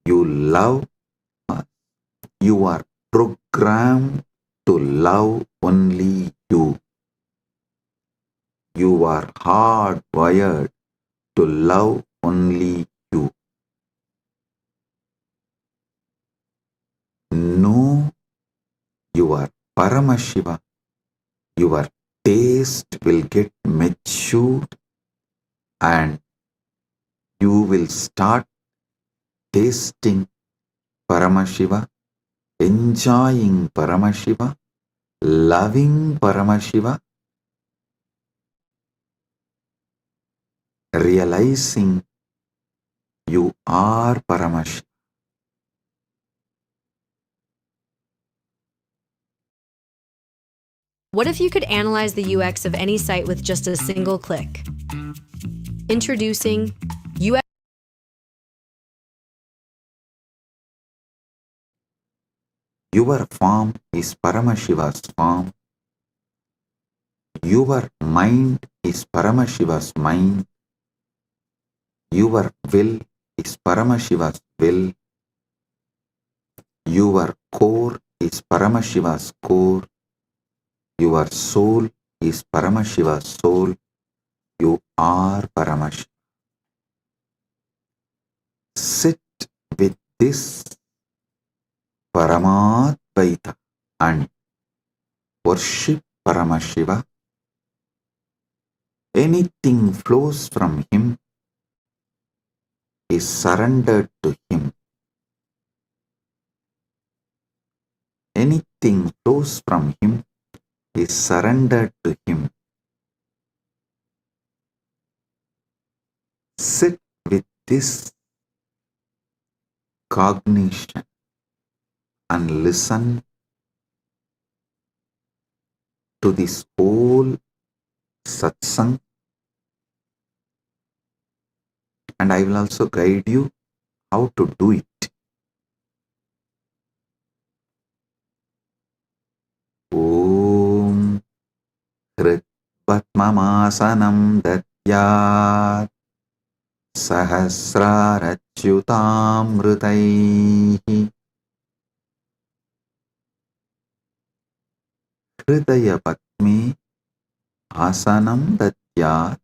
you love, you are programmed to love only you. You are hardwired to love only you. Know your Paramashiva, your taste will get matured and you will start tasting Paramashiva enjoying Paramashiva, loving Paramashiva, realizing you are Paramashiva. What if you could analyze the UX of any site with just a single click? Introducing UX. Your form is Paramashiva's form. Your mind is Paramashiva's mind. Your will is Paramashiva's will. Your core is Paramashiva's core. Your soul is Paramashiva's soul. You are Paramashiva. Sit with this Paramadvaita and worship Paramashiva. Anything flows from him is surrendered to him. Anything flows from him is surrendered to him. Sit with this cognition and listen to this whole satsang, and I will also guide you how to do it. Om Hrit Patmamasanam Datyat Sahasrarachyutamritaihi Hridaya Patme Asanam Datyat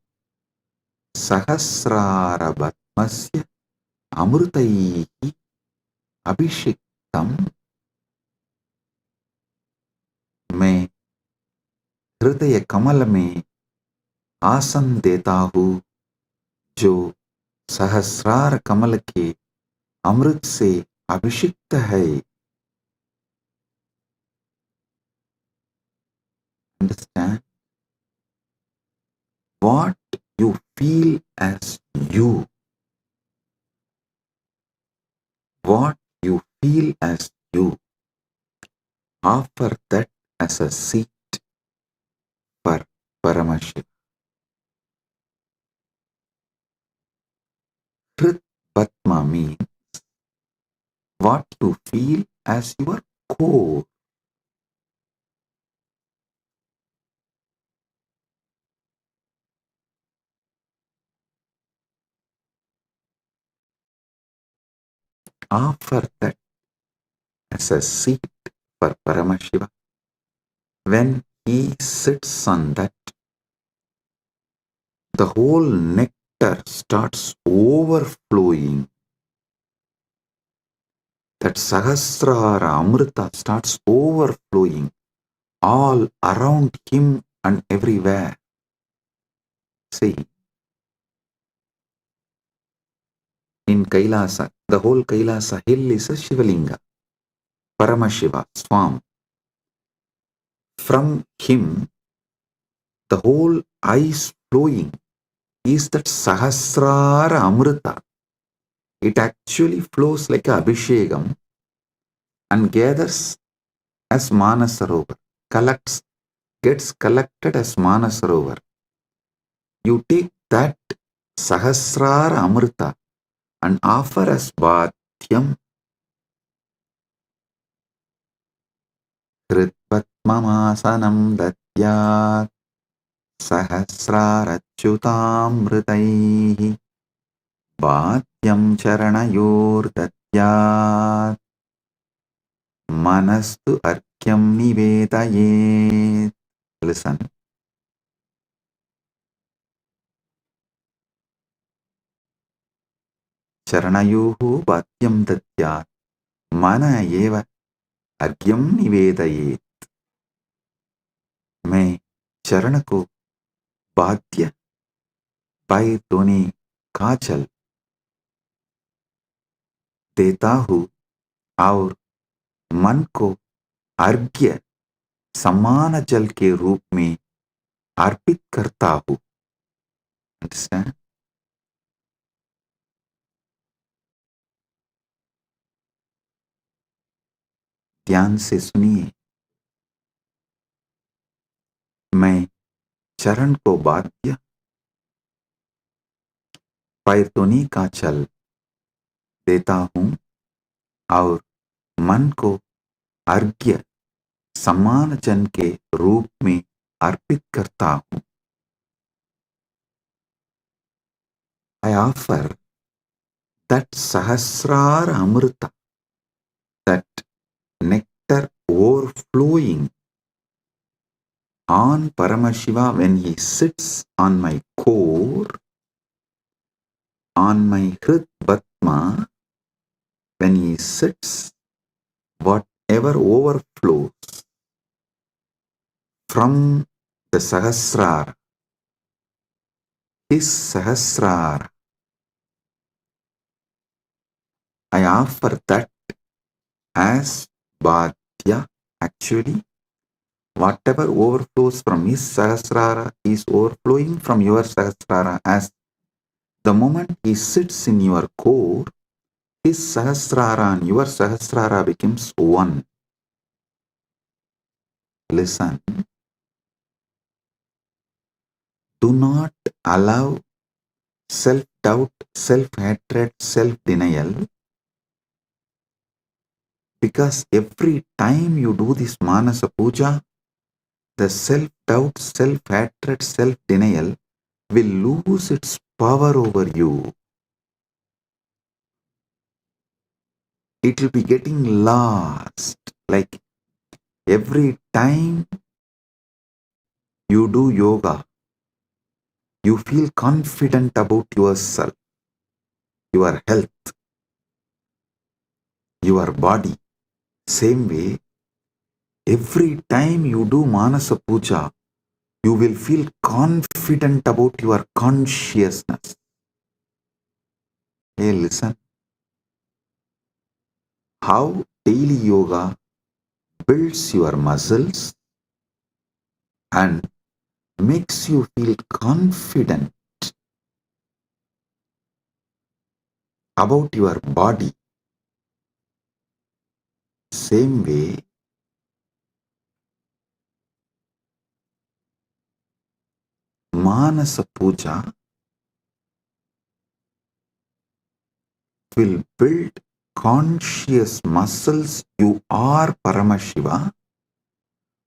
Sahasrarabatmasya Amritaihi Abhishiktam. मैं हृदय कमल में आसन देता हूँ जो सहस्रार कमल के अमृत से अभिषिक्त है. Understand? What you feel as you, what you feel as you, offer that as a seat for Paramashiva. Hrit Patma means what you feel as your core. Offer that as a seat for Paramashiva. When he sits on that, the whole nectar starts overflowing. That Sahasrara Amrita starts overflowing all around him and everywhere. See, in Kailasa, the whole Kailasa hill is a Shivalinga, Paramashiva's form. From him, the whole ice flowing is that Sahasrara Amrita. It actually flows like a Abhishekam and gathers as Manasarovar, gets collected as Manasarovar. You take that Sahasrara Amrita and offer as Bhatyam. Hrit Patmamasanam Datyat Sahasrarachyutamritaihi Bhatyam Charanayor Datyat Manastu Arkyam Nivedayet. Listen. Charanayuhu Bhatyam Datyat Mana Eva Argyam Nivedayet. मैं चरण को बाध्य पाए दोने काजल देता हूँ और मन को अर्घ्य समान जल के रूप में अर्पित करता हूं. Understand? ध्यान से सुनिए. मैं चरण को वाद्य, पैरतोनी का चल देता हूं और मन को अर्घ्य समान जन के रूप में अर्पित करता हूं. I offer that Sahasrara Amrita, that nectar overflowing on Paramashiva when he sits on my core, on my Hrit Batma, when he sits, whatever overflows from the Sahasrara, his Sahasrara, I offer that as Bhadya. Actually, whatever overflows from his Sahasrara is overflowing from your Sahasrara. As the moment he sits in your core, his Sahasrara and your Sahasrara becomes one. Listen. Do not allow self-doubt, self-hatred, self-denial, because every time you do this Manasa Puja, the self-doubt, self-hatred, self-denial will lose its power over you. It will be getting lost. Like every time you do yoga, you feel confident about yourself, your health, your body. Same way, every time you do Manasa Puja, you will feel confident about your consciousness. Hey, listen. How daily yoga builds your muscles and makes you feel confident about your body. Same way, Manasa Puja will build conscious muscles. You are Paramashiva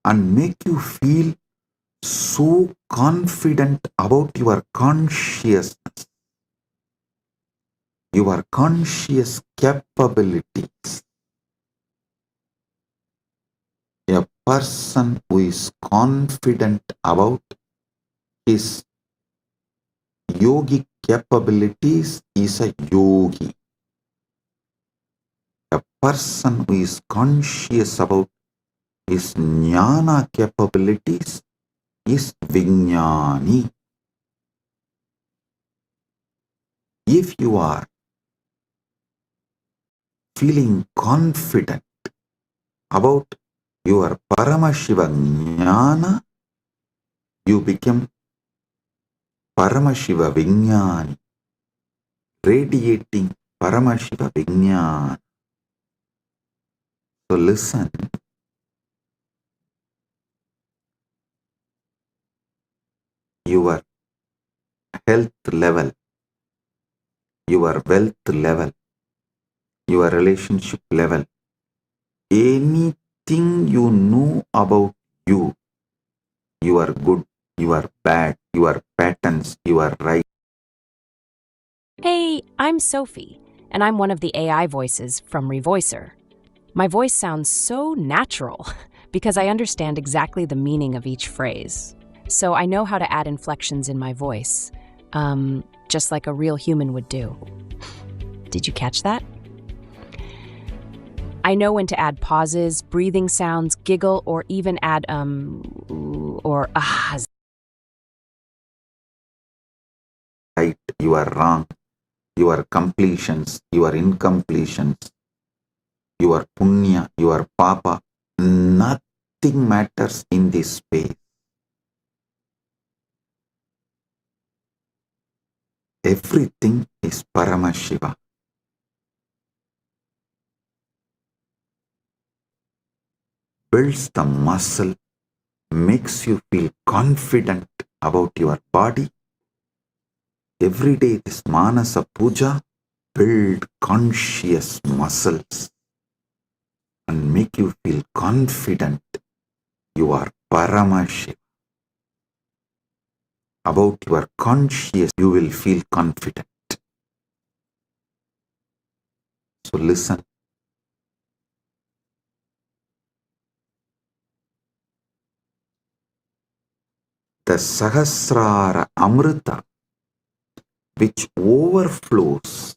and make you feel so confident about your consciousness, your conscious capabilities. A person who is confident about his yogic capabilities is a yogi. A person who is conscious about his jnana capabilities is Vijnani. If you are feeling confident about your Paramashiva jnana, you become Paramashiva Vijnani, radiating Paramashiva Vijnana. So listen, your health level, your wealth level, your relationship level, anything you know about you, you are good, you are bad, you are patterns, you are right. Hey, I'm Sophie, and I'm one of the AI voices from Revoicer. My voice sounds so natural because I understand exactly the meaning of each phrase. So I know how to add inflections in my voice, just like a real human would do. Did you catch that? I know when to add pauses, breathing sounds, giggle, or even add or ahs. Right, you are wrong, you are completions, you are incompletions. your punya, your papa, nothing matters in this space. Everything is Paramashiva. Builds the muscle, makes you feel confident about your body. Every day this Manasa Puja build conscious muscles and make you feel confident you are Paramashiva. About your conscious, you will feel confident. So listen. The Sahasrara Amrita, which overflows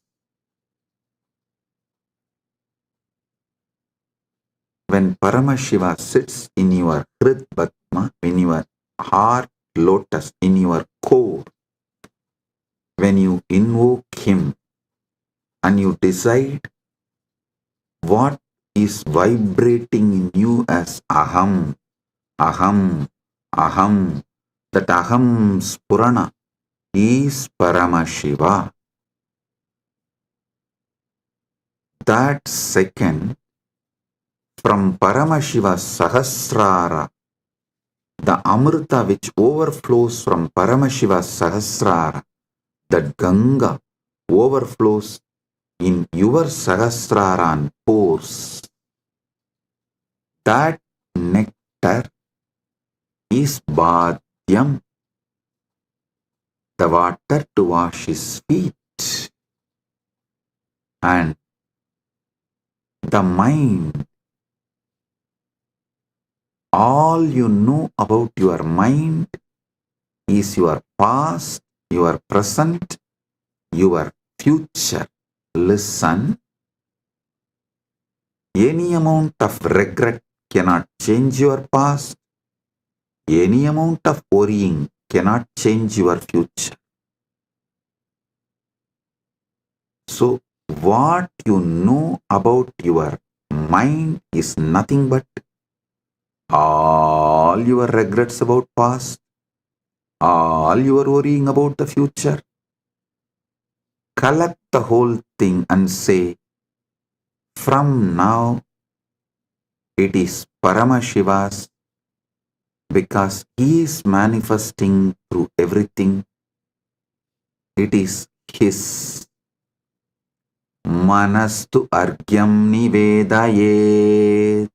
when Paramashiva sits in your Hrid Padma, in your heart lotus, in your core, when you invoke him and you decide what is vibrating in you as Aham, Aham, Aham, that Aham Spurana is Paramashiva. That second, from Paramashiva Sahasrara, the Amrita which overflows from Paramashiva Sahasrara, that Ganga overflows in your Sahasrara and pores. That nectar is Bhadyam, the water to wash his feet. And the mind, all you know about your mind is your past, your present, your future. Listen, any amount of regret cannot change your past. Any amount of worrying cannot change your future. So, what you know about your mind is nothing but all your regrets about past, all your worrying about the future. Collect the whole thing and say, from now it is Paramashiva's, because he is manifesting through everything. It is his. Manastu argyam nivedayet.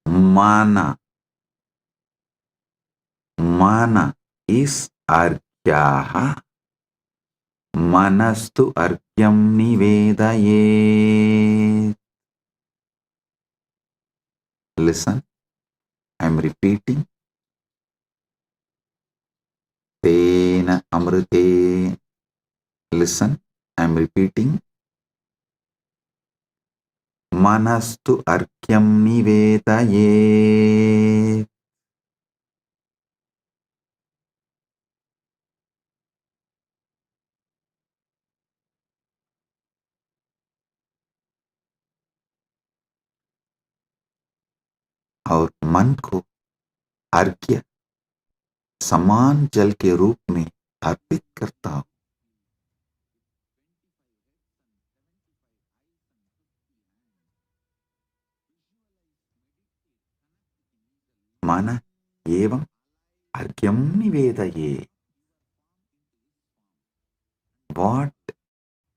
Mana. Mana is argyaha. Manastu argyam nivedayet. Listen, I am repeating. Tena amrite. Listen, I am repeating. Manastu argyam nivedayet. और मन को अर्घ्य समान जल के रूप में अर्पित करता हूं. मन एवं अर्घ्यम निवेदये. What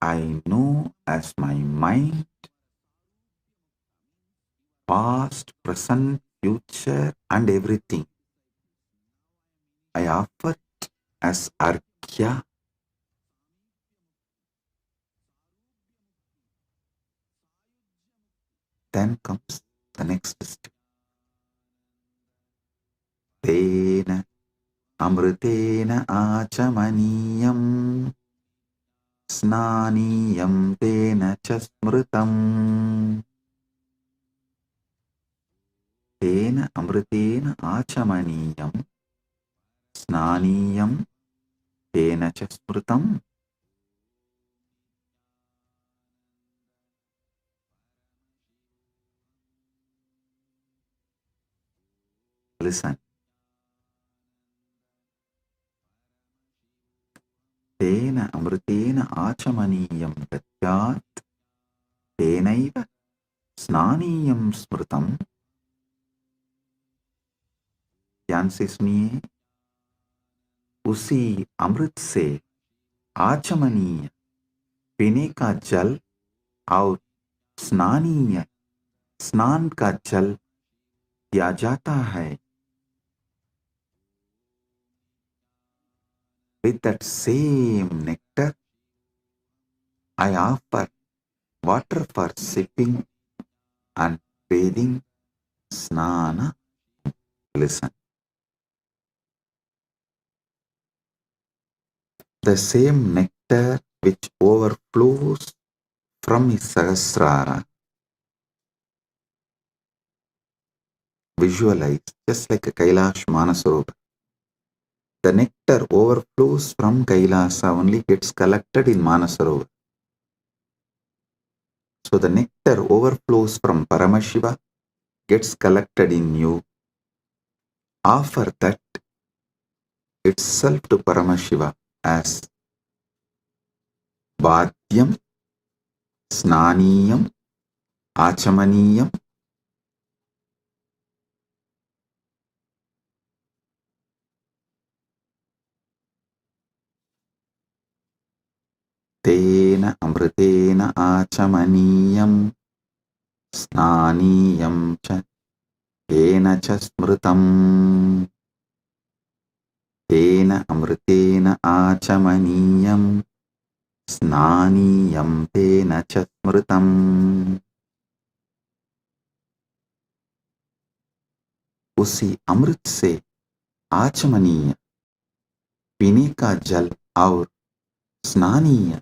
I know as my mind, past, present, future, and everything, I offer it as arghya. Then comes the next step. Tena amritena achamaniyam snaniyam tena chasmritam. Tena amritena achamaniyam snaniyam tena chasmritam. Listen. Tena amritena achamaniyam datyat tenaiva snaniyam smritam. ध्यान से सुनिए. उसी अमृत से आचमनीय पीने का जल और स्नानीय स्नान का जल दिया जाता है. With that same nectar, I offer water for sipping and bathing, snana. Listen. The same nectar which overflows from his Sahasrara. Visualize just like a Kailash Manasarovar. The nectar overflows from Kailasa, only gets collected in Manasarovar. So the nectar overflows from Paramashiva, gets collected in you. Offer that itself to Paramashiva as Bhadyam, Snaniyam, Achamaniyam. Tena amritena achamaniyam, snaniyam cha, kena cha smritam. Tena amritena achamaniyam, snaniyam tena cha smritam. उसी अमृत से आचमनीय पीने का जल और स्नानीय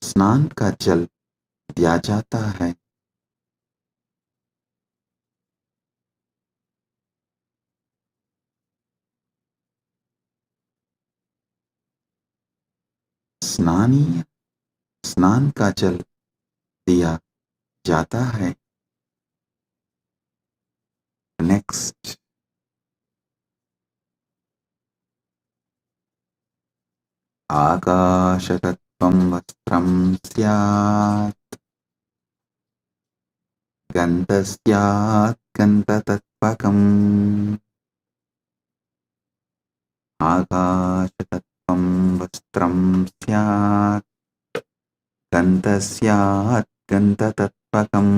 स्नान का जल दिया जाता है. स्नानीय स्नान का जल दिया जाता है. नेक्स्ट. आकाशतत्त्वं वस्त्रं स्यात् गन्धस्यात् गन्धतत्त्वकम्. आकाशतत्त्वं वस्त्रं स्यात् गन्धस्यात् गन्धतत्त्वकम्.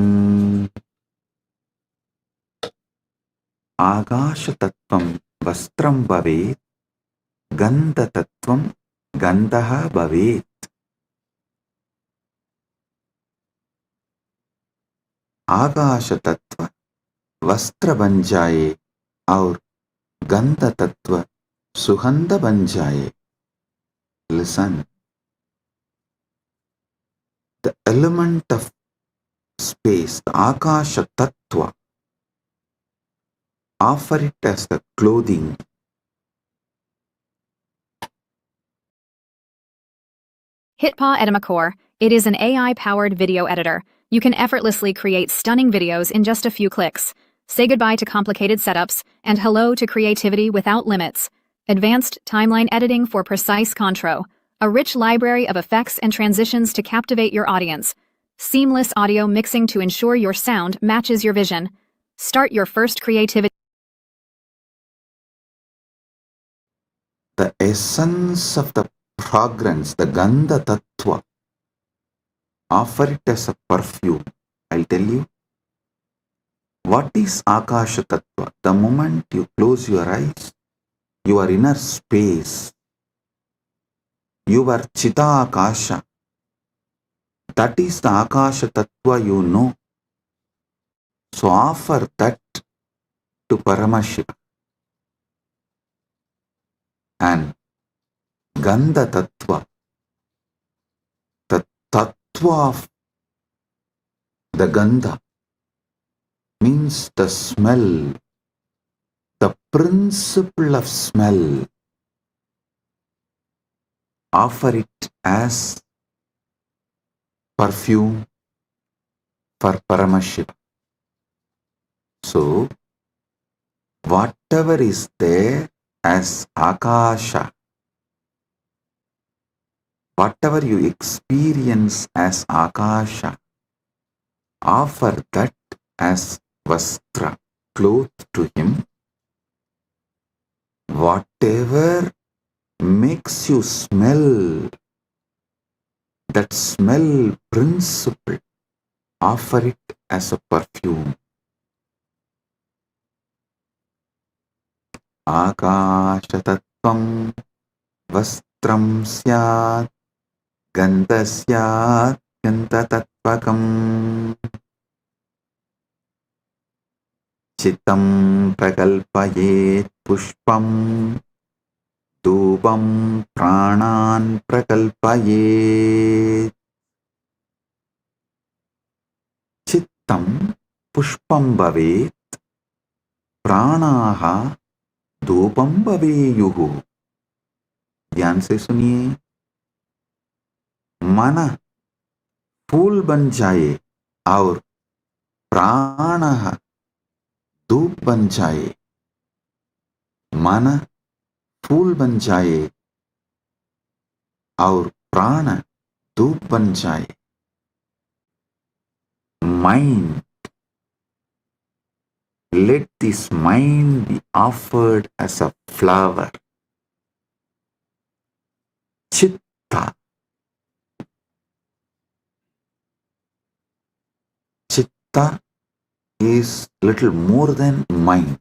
आकाशतत्त्वं वस्त्रं भवेत्, गन्धतत्त्वं गन्धः भवेत्. आकाश तत्व वस्त्र बन जाए और गंध तत्व सुगंध बन जाए. Listen. The element of space, the Akasha Tattva, offer it as the clothing. HitPaw Edamacore. It is an AI-powered video editor. You can effortlessly create stunning videos in just a few clicks. Say goodbye to complicated setups and hello to creativity without limits. Advanced timeline editing for precise contro. A rich library of effects and transitions to captivate your audience. Seamless audio mixing to ensure your sound matches your vision. Start your first creativity. The essence of the fragrance, the Gandha Tattva, offer it as a perfume. I'll tell you. What is Akasha Tattva? The moment you close your eyes, your inner space, your Chita Akasha, that is the Akasha Tattva you know. So offer that to Paramashiva. And Gandha Tattva, the Tattva of the Gandha, means the smell, the principle of smell. Offer it as perfume for Paramashiva. So, whatever is there as Akasha, whatever you experience as Akasha, offer that as Vastra, cloth to him. Whatever makes you smell, that smell principle, offer it as a perfume. Akasha tattvam vastram syat gandha syat gandha tattvakam chitam prakalpayet pushpam dhupam pranan prakalpayet. Chittam pushpam bhavet pranaha धूपम भवेयुः. ध्यान से सुनिए. मन फूल बन जाए और प्राण धूप बन जाए. मन फूल बन जाए और प्राण धूप बन जाए. Mind, let this mind be offered as a flower. Chitta. Chitta is little more than mind.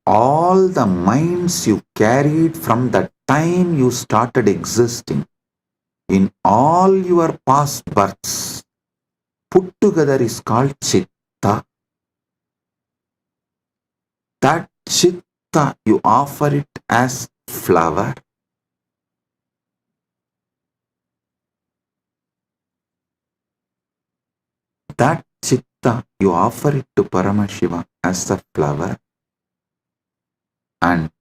All the minds you carried from the time you started existing, in all your past births, put together is called Chitta. That Chitta, you offer it as flower. That Chitta, you offer it to Paramashiva as a flower. And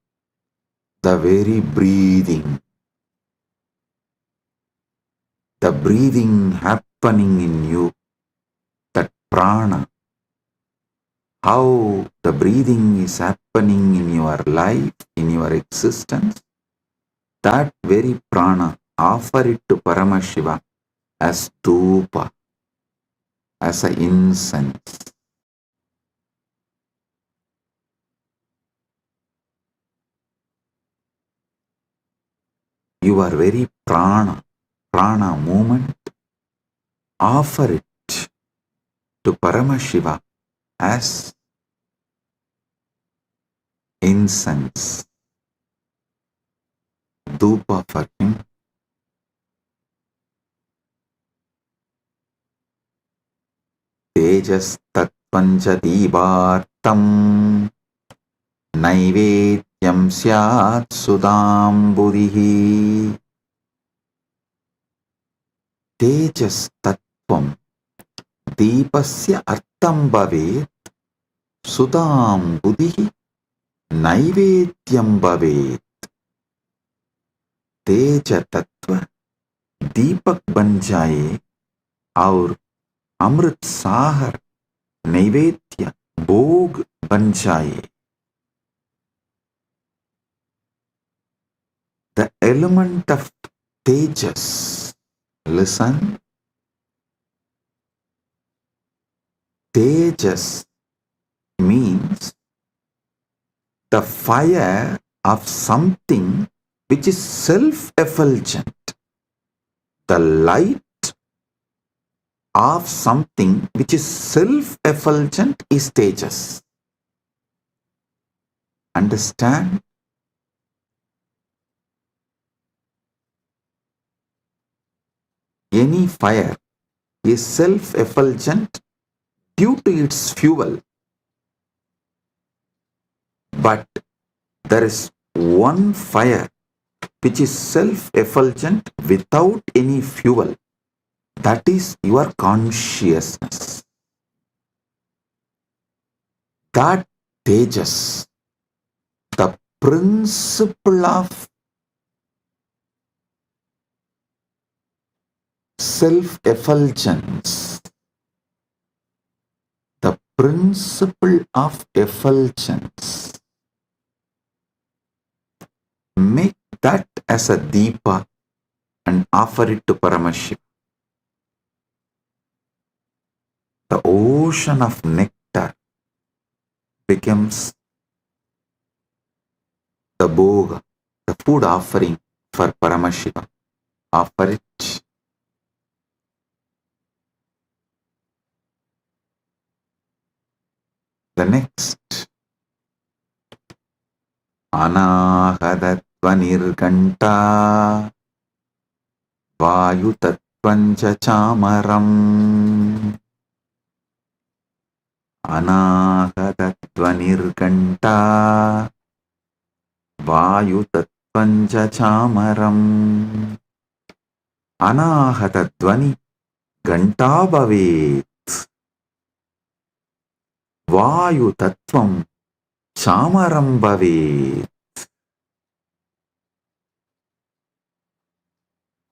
the very breathing happening in you, that prana, how the breathing is happening in your life, in your existence, that very prana, offer it to Paramashiva as dhupa, as an incense. Your very prana movement, offer it to Paramashiva as incense, dhupa for him. Tejas tatpanja divartam naivedyam syat sudam buddhihi. Tejas tattvam deepasya artham bhavet sudam buddhihi naivedyam bhavet. तेज तत्व दीपक बन जाए और अमृत सागर नैवेद्य भोग बन जाए. The element of Tejas, listen, Tejas means the fire of something which is self-effulgent. The light of something which is self-effulgent is Tejas. Understand? Any fire is self-effulgent due to its fuel. But there is one fire which is self-effulgent without any fuel. That is your consciousness. That Tejas, the principle of self-effulgence, the principle of effulgence. Make that as a deepa and offer it to Paramashiva. The ocean of nectar becomes the bhoga, the food offering for Paramashiva. Offer it. The next, Anahadatvanirganta Vayutatvanja Chamaram. Anahadatvanirganta Vayutatvanja Chamaram. Anahatattvani Ganta Bhavet. Vayutattvam Chamaram Bhavet.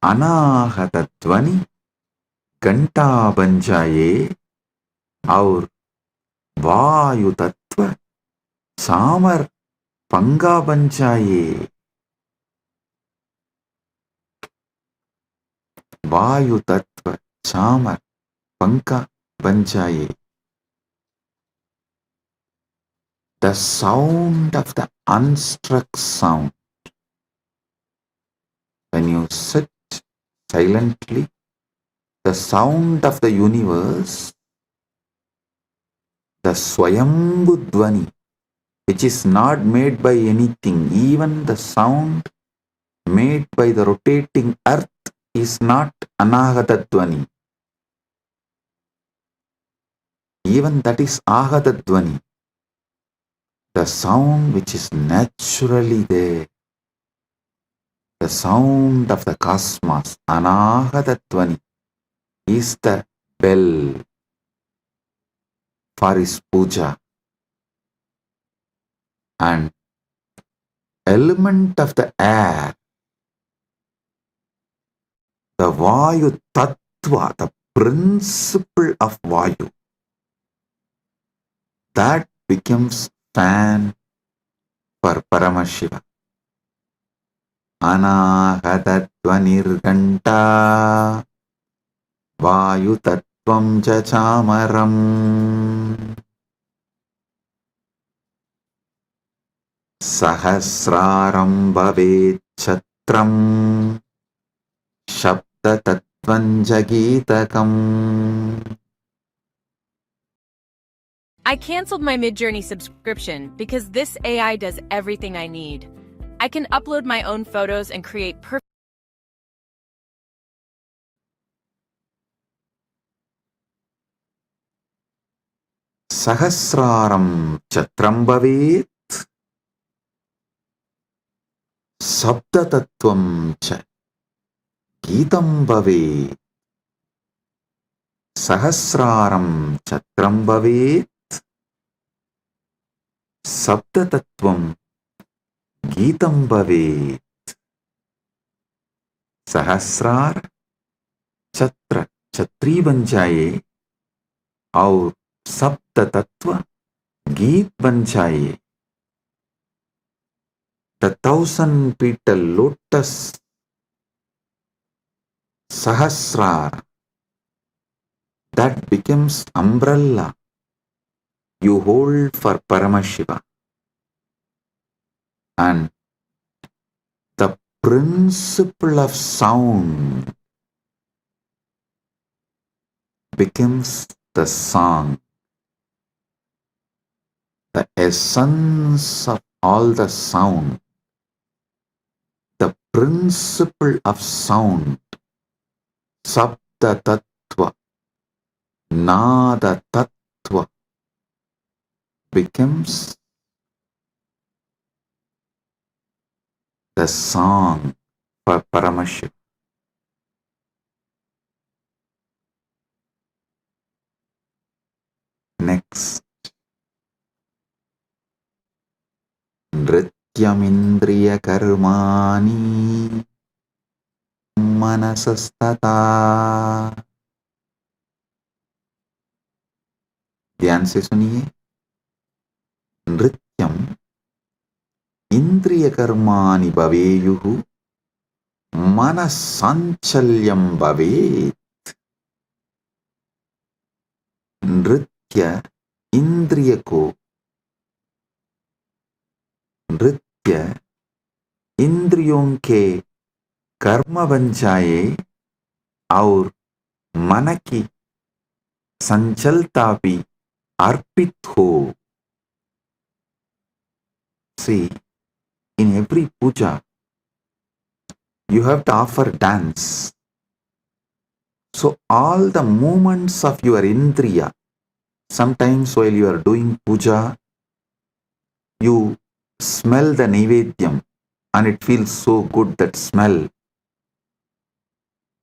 अनाहतध्वनि घंटा बन जाए और वायु तत्व सामर पंगा बन जाए. वायु तत्व सामर पंका बन जाए. The sound of the unstruck sound. When you sit silently, the sound of the universe, the Swayambhu Dvani, which is not made by anything, even the sound made by the rotating earth is not Anahata Dvani. Even that is Ahata Dvani. The sound which is naturally there, the sound of the cosmos, Anahata Dvani, is the bell for his puja. And element of the air, the Vayu Tattva, the principle of Vayu, that becomes fan for Paramashiva. Anahatatvanirganta Vayu Tattvam Chamaram. Sahasraram Bhavet Chatram Shabda Tattvam Jagitakam. I canceled my Midjourney subscription because this AI does everything I need. I can upload my own photos and create perfect. Sahasraram Chatram Bhavet Sabda Tattvam Cha Geetam Bhavet. Sahasraram Chatram Bhavet Sabda Tattvam Geetam Bhavet. Sahasrar Chatra Chatri बन जाए और सप्त तत्व गीत बन जाए. The 1,000-petal lotus Sahasrar, that becomes umbrella you hold for Paramashiva. And the principle of sound becomes the song. The essence of all the sound, the principle of sound, Sabda Tattva, Nada Tattva, becomes the song for Paramashiva. Next, Nrityamindriya Karmani Manasastata ध्यान से सुनिए। नृत्यम इंद्रिय कर्माणि भवेयुः मनस्साञ्चल्यं भवेत्। नृत्य इंद्रिय को नृत्य इंद्रियों के कर्म बन जाए और मन की संचलता भी अर्पित हो। See, in every puja, you have to offer dance. So all the movements of your indriya, sometimes while you are doing puja, you smell the naivedyam and it feels so good, that smell.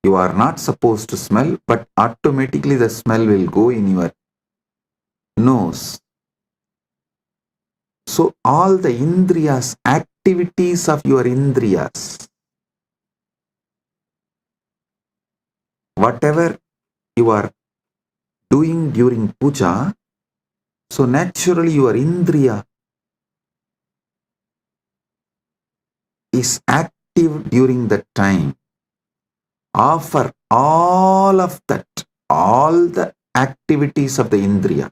You are not supposed to smell, but automatically the smell will go in your nose. So all the indriyas, activities of your indriyas, whatever you are doing during puja, so naturally your indriya is active during that time. Offer all of that, all the activities of the indriya.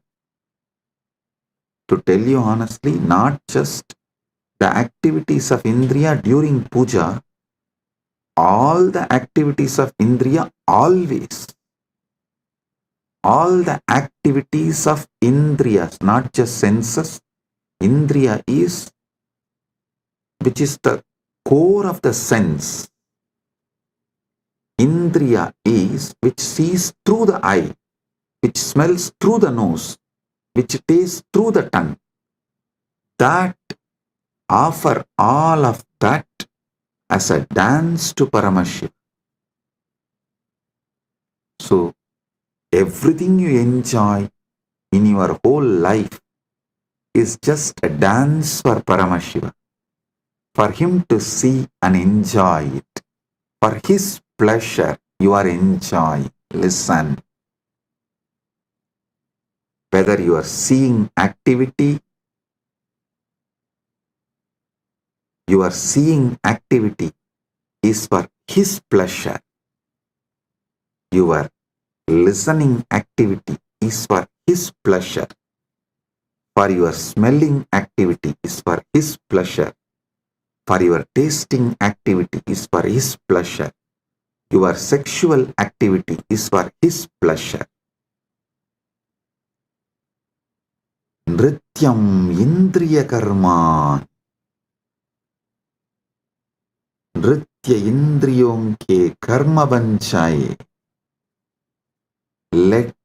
To tell you honestly, not just the activities of indriya during puja, all the activities of indriya always. All the activities of indriyas, not just senses. Indriya is, which is the core of the sense. Indriya is which sees through the eye, which smells through the nose, which tastes through the tongue. That offer all of that as a dance to Paramashiva. So everything you enjoy in your whole life is just a dance for Paramashiva, for him to see and enjoy it. For his pleasure, you are enjoying. Listen. Whether you are seeing activity, your seeing activity is for his pleasure. Your listening activity is for his pleasure. For your smelling activity is for his pleasure. For your tasting activity is for his pleasure. Your sexual activity is for his pleasure. Nrityam indriya karma. नृत्य इंद्रियों के कर्म बन जाए. Let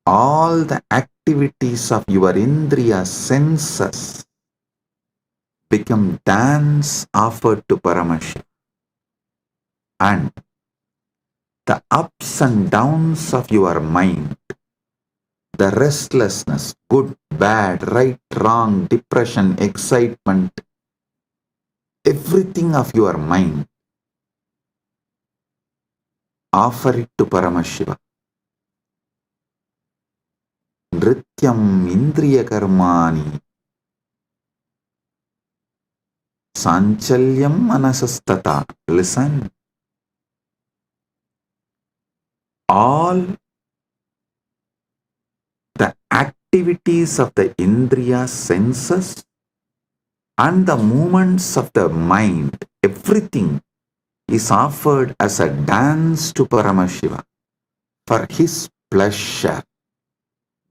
all the activities of your indriya senses become dance offered to Paramashiva. And the ups and downs of your mind, the restlessness, good, bad, right, wrong, depression, excitement, everything of your mind, offer it to Paramashiva. Nrityam indriya karmani sanchalyam manasastata. Listen. All the activities of the indriya senses and the movements of the mind, everything is offered as a dance to Paramashiva for his pleasure.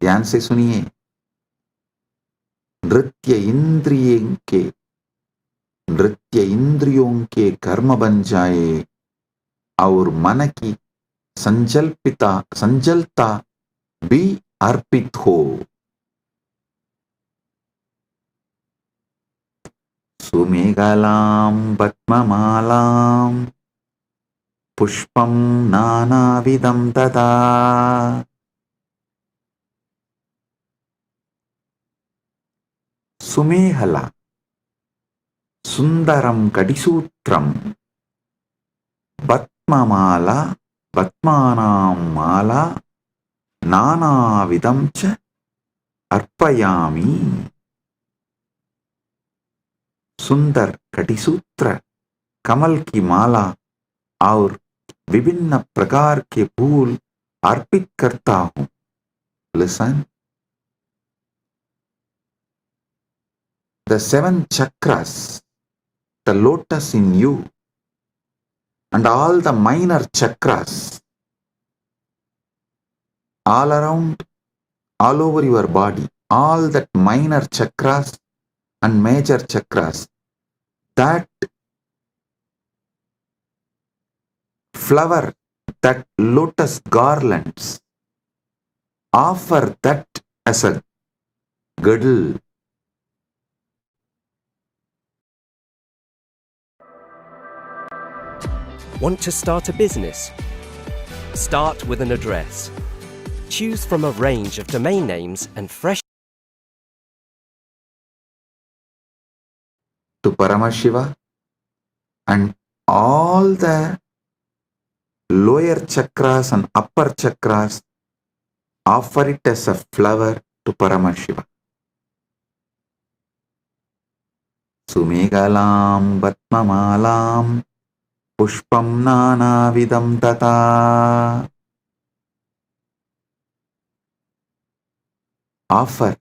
ध्यान से सुनिए. नृत्य इंद्रियों के कर्म बन जाए और मन की संजलता भी अर्पित हो. सुमेघलां पद्ममालां पुष्पं नानाविधं तदा. सुमेहला सुंदरम कडिसूत्रम पद्ममाला पद्मानां माला नानाविधं च अर्पयामि। सुंदर कटिसूत्र, कमल की माला और विभिन्न प्रकार के फूल अर्पित करता हूं। Listen. The 7 chakras, the lotus in you, and all the minor chakras, all around, all over your body, all that minor chakras and major chakras, that flower, that lotus garlands, offer that as a girdle. Want to start a business? Start with an address. Choose from a range of domain names and fresh To Paramashiva and all the lower chakras and upper chakras, offer it as a flower to Paramashiva. Sumegalam Batmamalam Pushpam Nanavidam Tata. Offer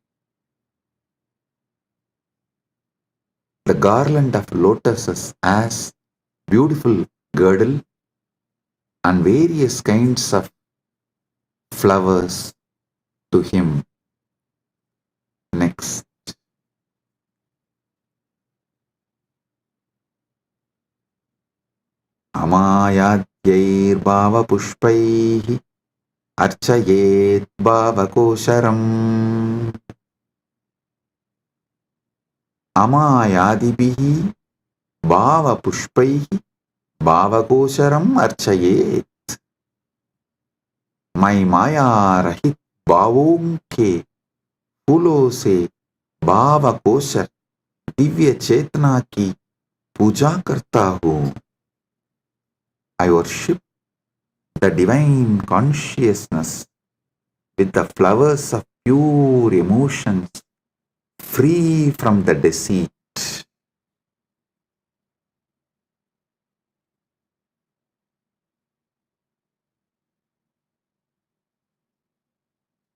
the garland of lotuses as beautiful girdle and various kinds of flowers to him. Next. Amayadyir bhava pushpaihi archayet bhava kosharam. Amayadibihi bhava pushpaihi bhava kosharam archayet. मैं माया रहित भावों के फूलों से भाव kosher Divya चेतना की पूजा करता हूँ. I worship the divine consciousness with the flowers of pure emotions, free from the deceit.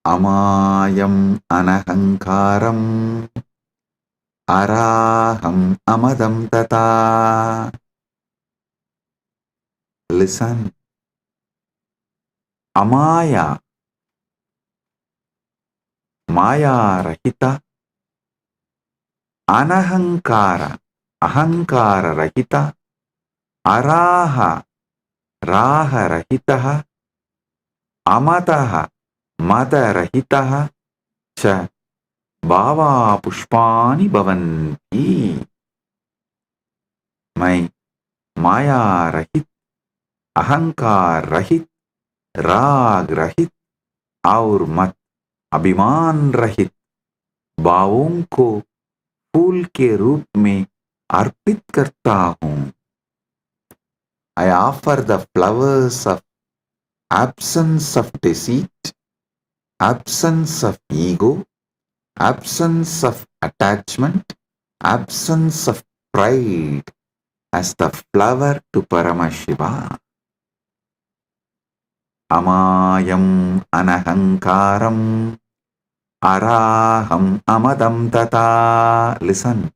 Amayam anahankaram araham amadam tata. Listen. Amaya, Maya Rahita, Anahankara, Ahankara Rahita, Araha, Raha Rahitaha, Amataha, Mada Rahitaha, Cha, Bhava Pushpani Bhavanti. मैं माया रहित, अहंकार रहित, राग रहित और मत अभिमान रहित भावों को फूल के रूप में अर्पित करता हूँ. I offer the flowers of absence of deceit, absence of ego, absence of attachment, absence of pride as the flower to Paramashiva. Amayam anahankaram araham amadam tata. Listen,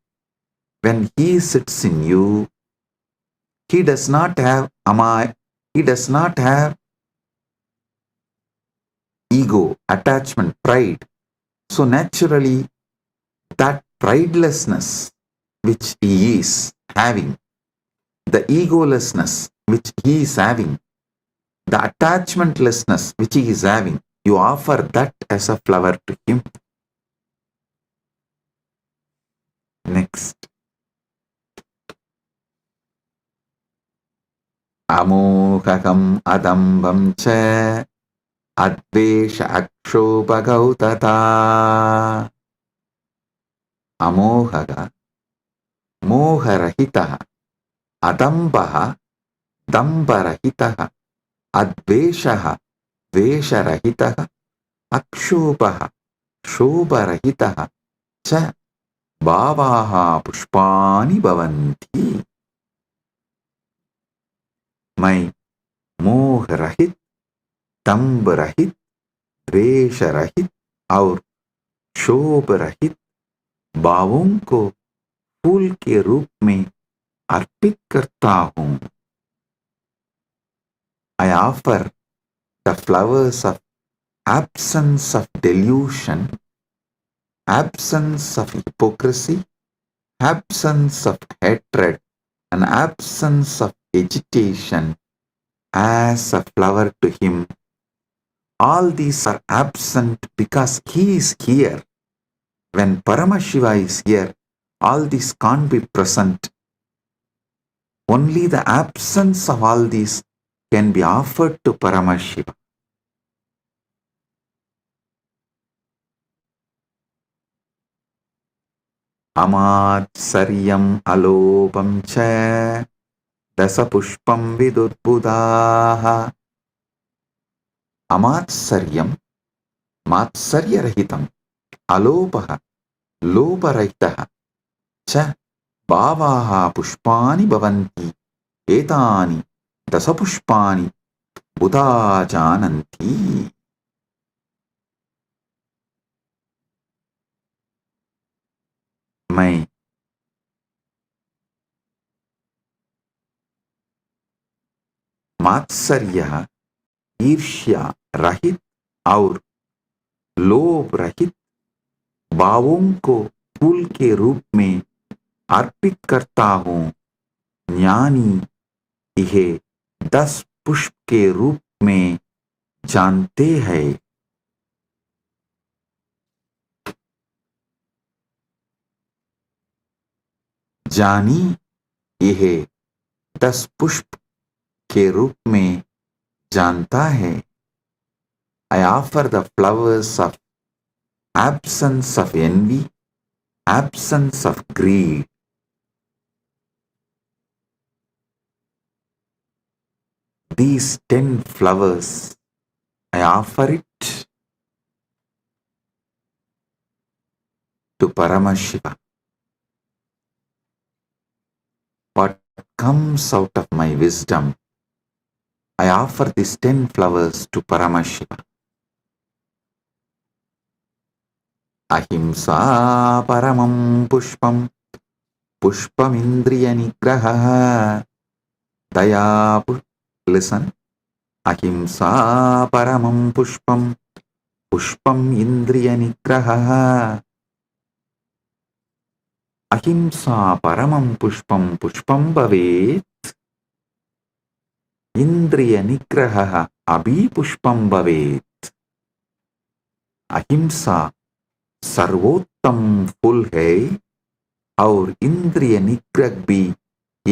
when he sits in you, he does not have he does not have ego, attachment, pride. So naturally, that pridelessness which he is having, the egolessness which he is having, the attachmentlessness which he is having, you offer that as a flower to him. Next. Amohakam adambam cha advesha akshobhagautata. Amohaga, moharahitaha, adambaha, dambarahitaha, adveshaha, vesharahitaha, अक्षोभः शोभरहितः च भावाः पुष्पाणि भवन्ति। मैं मोह रहित, दंभ रहित, द्वेष रहित और शोभ रहित भावों को फूल के रूप में अर्पित करता हूँ। I offer the flowers of absence of delusion, absence of hypocrisy, absence of hatred, and absence of agitation as a flower to him. All these are absent because he is here. When Paramashiva is here, all these can't be present. Only the absence of all these can be offered to Paramashiva. Amatsariyam alopam cha dasapushpam vidudbudaha. Amatsariyam, matsaryarahitam, alopaha, loparahitaha, cha bhavaha pushpani bhavanti, etani dasapushpani buddha jananti. मैं मात्सर्य, ईर्ष्या रहित और लोभ रहित भावों को फूल के रूप में अर्पित करता हूँ। ज्ञानी इहे 10 पुष्प के रूप में जानते हैं। जानी यह 10 पुष्प के रूप में जानता है। I offer the flowers of absence of envy, absence of greed. These 10 flowers, I offer it to Paramashiva. What comes out of my wisdom, I offer these 10 flowers to Paramashiva. Ahimsa paramam pushpam, pushpam indriya nigraha, daya. Listen. Ahimsa paramam pushpam, pushpam indriya nigraha. Ahimsa paramam pushpam, pushpam bhavet. Indriya nigraha abhi pushpam bhavet. Ahimsa सर्वोत्तम फूल है और इंद्रिय निग्रह भी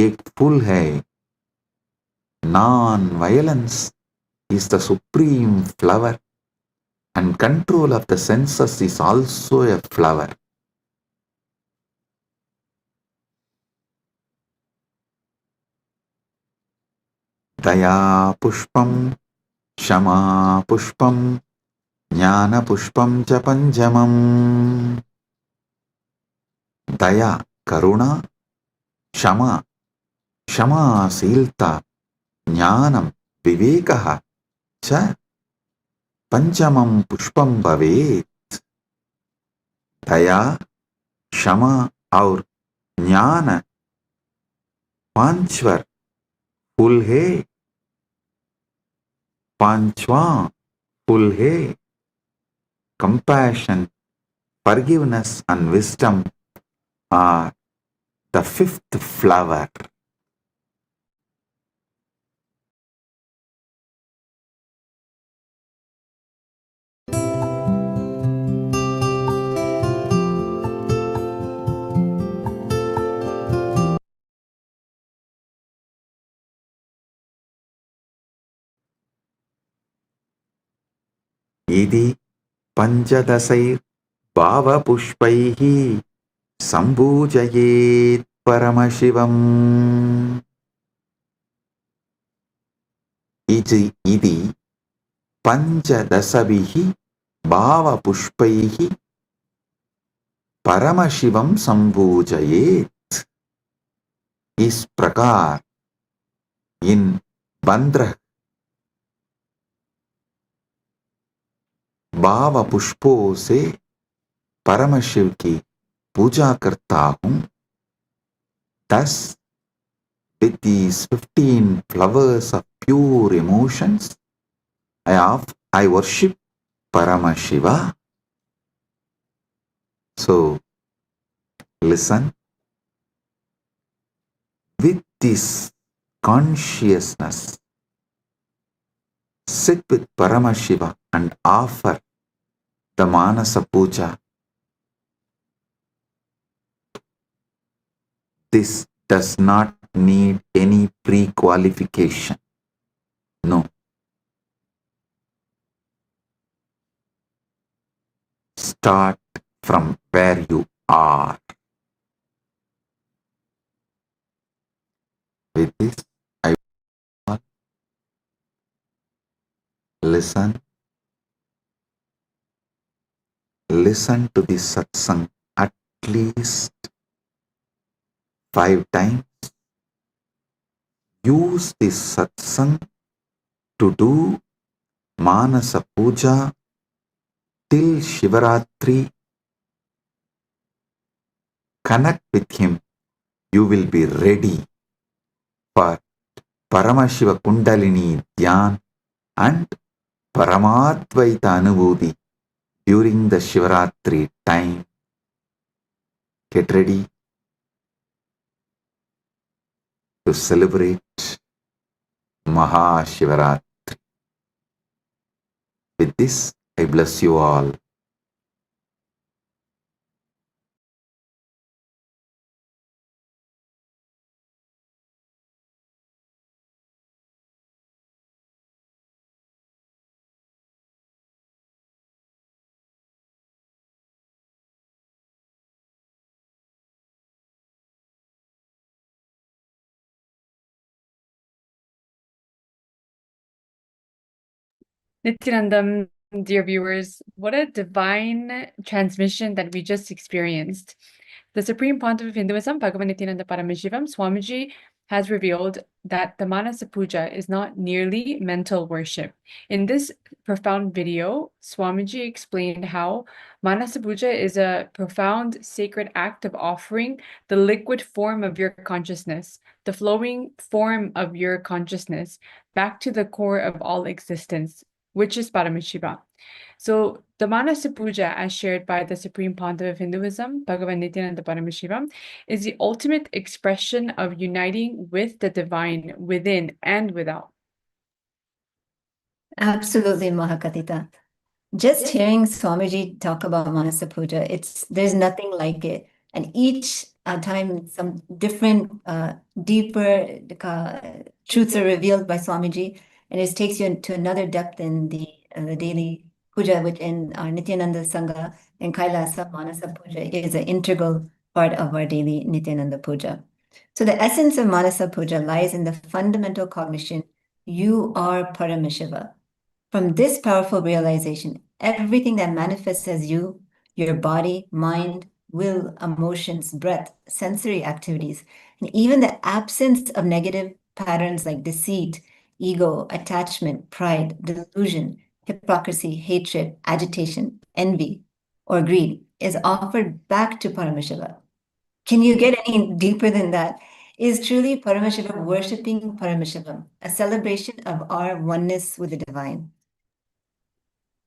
एक फूल है. Non-violence is the supreme flower, and control of the senses is also a flower. Daya pushpam, shama pushpam, jnana pushpam cha panjamam. Daya, karuna, shama, क्षमाशीलता, ज्ञानम, विवेकः च पंचमं पुष्पम भवेत्. दया, क्षमा और ज्ञान पांचवर फूल है. पांचवां फूल है. Compassion, forgiveness and wisdom are the fifth flower. इति पंचदशैर् भावपुष्पैः सम्पूजयेत् परमशिवम्. इति पंचदशभिः भावपुष्पैः परमशिवं संपूजयेत्। इस प्रकार इन 15 भाव पुष्पों से परम शिव की पूजा करता हूं। Thus, with these 15 flowers of pure emotions, I worship Paramashiva. So, listen. With this consciousness, sit with Paramashiva and offer the Manasa Puja. This does not need any pre-qualification. No. Start from where you are. With this, I will listen. Listen to the satsang at least 5 times. Use this satsang to do Manasa Puja till Shivaratri. Connect with him. You will be ready for Paramashiva Kundalini Dhyan and Paramadvaita Anubhuti during the Shivaratri time. Get ready to celebrate Mahashivaratri. With this, I bless you all. Nithyanandam, dear viewers, what a divine transmission that we just experienced. The Supreme Pontiff of Hinduism, Bhagavan Nithyananda Paramashivam, Swamiji, has revealed that the Manasa Puja is not merely mental worship. In this profound video, Swamiji explained how Manasa Puja is a profound sacred act of offering the liquid form of your consciousness, the flowing form of your consciousness, back to the core of all existence, which is Paramashiva. So the Manasa Puja, as shared by the Supreme Pontiff of Hinduism, Bhagavan Nithyananda Paramashivam, is the ultimate expression of uniting with the divine within and without. Absolutely, Mahakatita. Just hearing Swamiji talk about Manasa Puja, there's nothing like it. And each time, some different, deeper truths are revealed by Swamiji, and it takes you into another depth in the daily puja, which in our Nithyananda Sangha and Kailasa, Manasa Puja is an integral part of our daily Nithyananda Puja. So the essence of Manasa Puja lies in the fundamental cognition, you are Paramashiva. From this powerful realization, everything that manifests as you, your body, mind, will, emotions, breath, sensory activities, and even the absence of negative patterns like deceit, ego, attachment, pride, delusion, hypocrisy, hatred, agitation, envy, or greed is offered back to Paramashiva. Can you get any deeper than that? Is truly Paramashiva worshipping Paramashivam, a celebration of our oneness with the divine.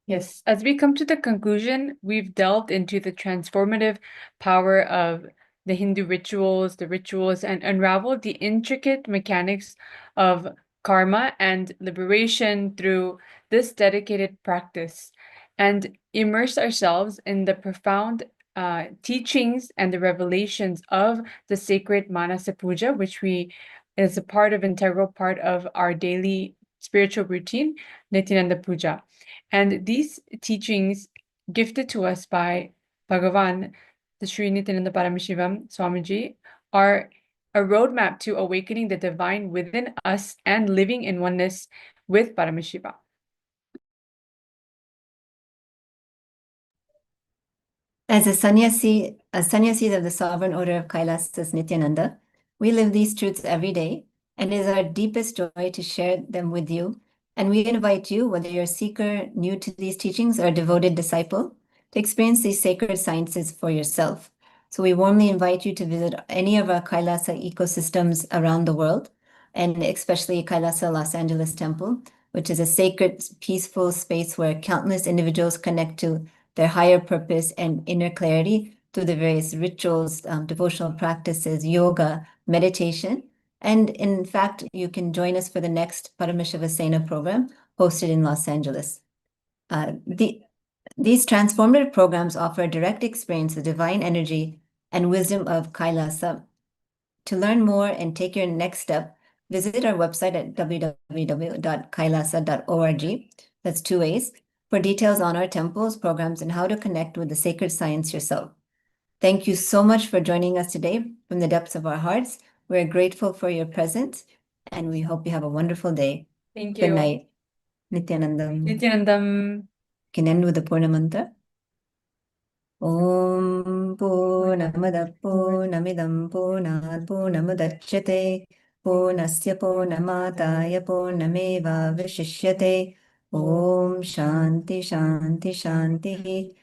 Yes, as we come to the conclusion, we've delved into the transformative power of the Hindu rituals, and unraveled the intricate mechanics of karma and liberation through this dedicated practice, and immersed ourselves in the profound teachings and the revelations of the sacred Manasa Puja, which is integral part of our daily spiritual routine, Nithyananda Puja. And these teachings gifted to us by Bhagavan, the Sri Nithyananda Paramashivam Swamiji, are a roadmap to awakening the divine within us and living in oneness with Paramashiva. As sannyasis of the Sovereign Order of Kailasa's Nithyananda, we live these truths every day, and it is our deepest joy to share them with you. And we invite you, whether you're a seeker new to these teachings or a devoted disciple, to experience these sacred sciences for yourself. So we warmly invite you to visit any of our Kailasa ecosystems around the world, and especially Kailasa Los Angeles Temple, which is a sacred, peaceful space where countless individuals connect to their higher purpose and inner clarity through the various rituals, devotional practices, yoga, meditation. And in fact, you can join us for the next Paramashiva Sena program hosted in Los Angeles. These transformative programs offer a direct experience of divine energy and wisdom of Kailasa. To learn more and take your next step, visit our website at www.kailasa.org. That's 2 ways. For details on our temples, programs, and how to connect with the sacred science yourself. Thank you so much for joining us today from the depths of our hearts. We're grateful for your presence, and we hope you have a wonderful day. Thank Good you. night. Nithyanandam. Nithyanandam. Can end with the Purna mantra. Om Purnamada Purnamidam Purnat Purnamudachyate Purnasya Purnamataya Purnameva Vishishyate Om Shanti Shanti Shanti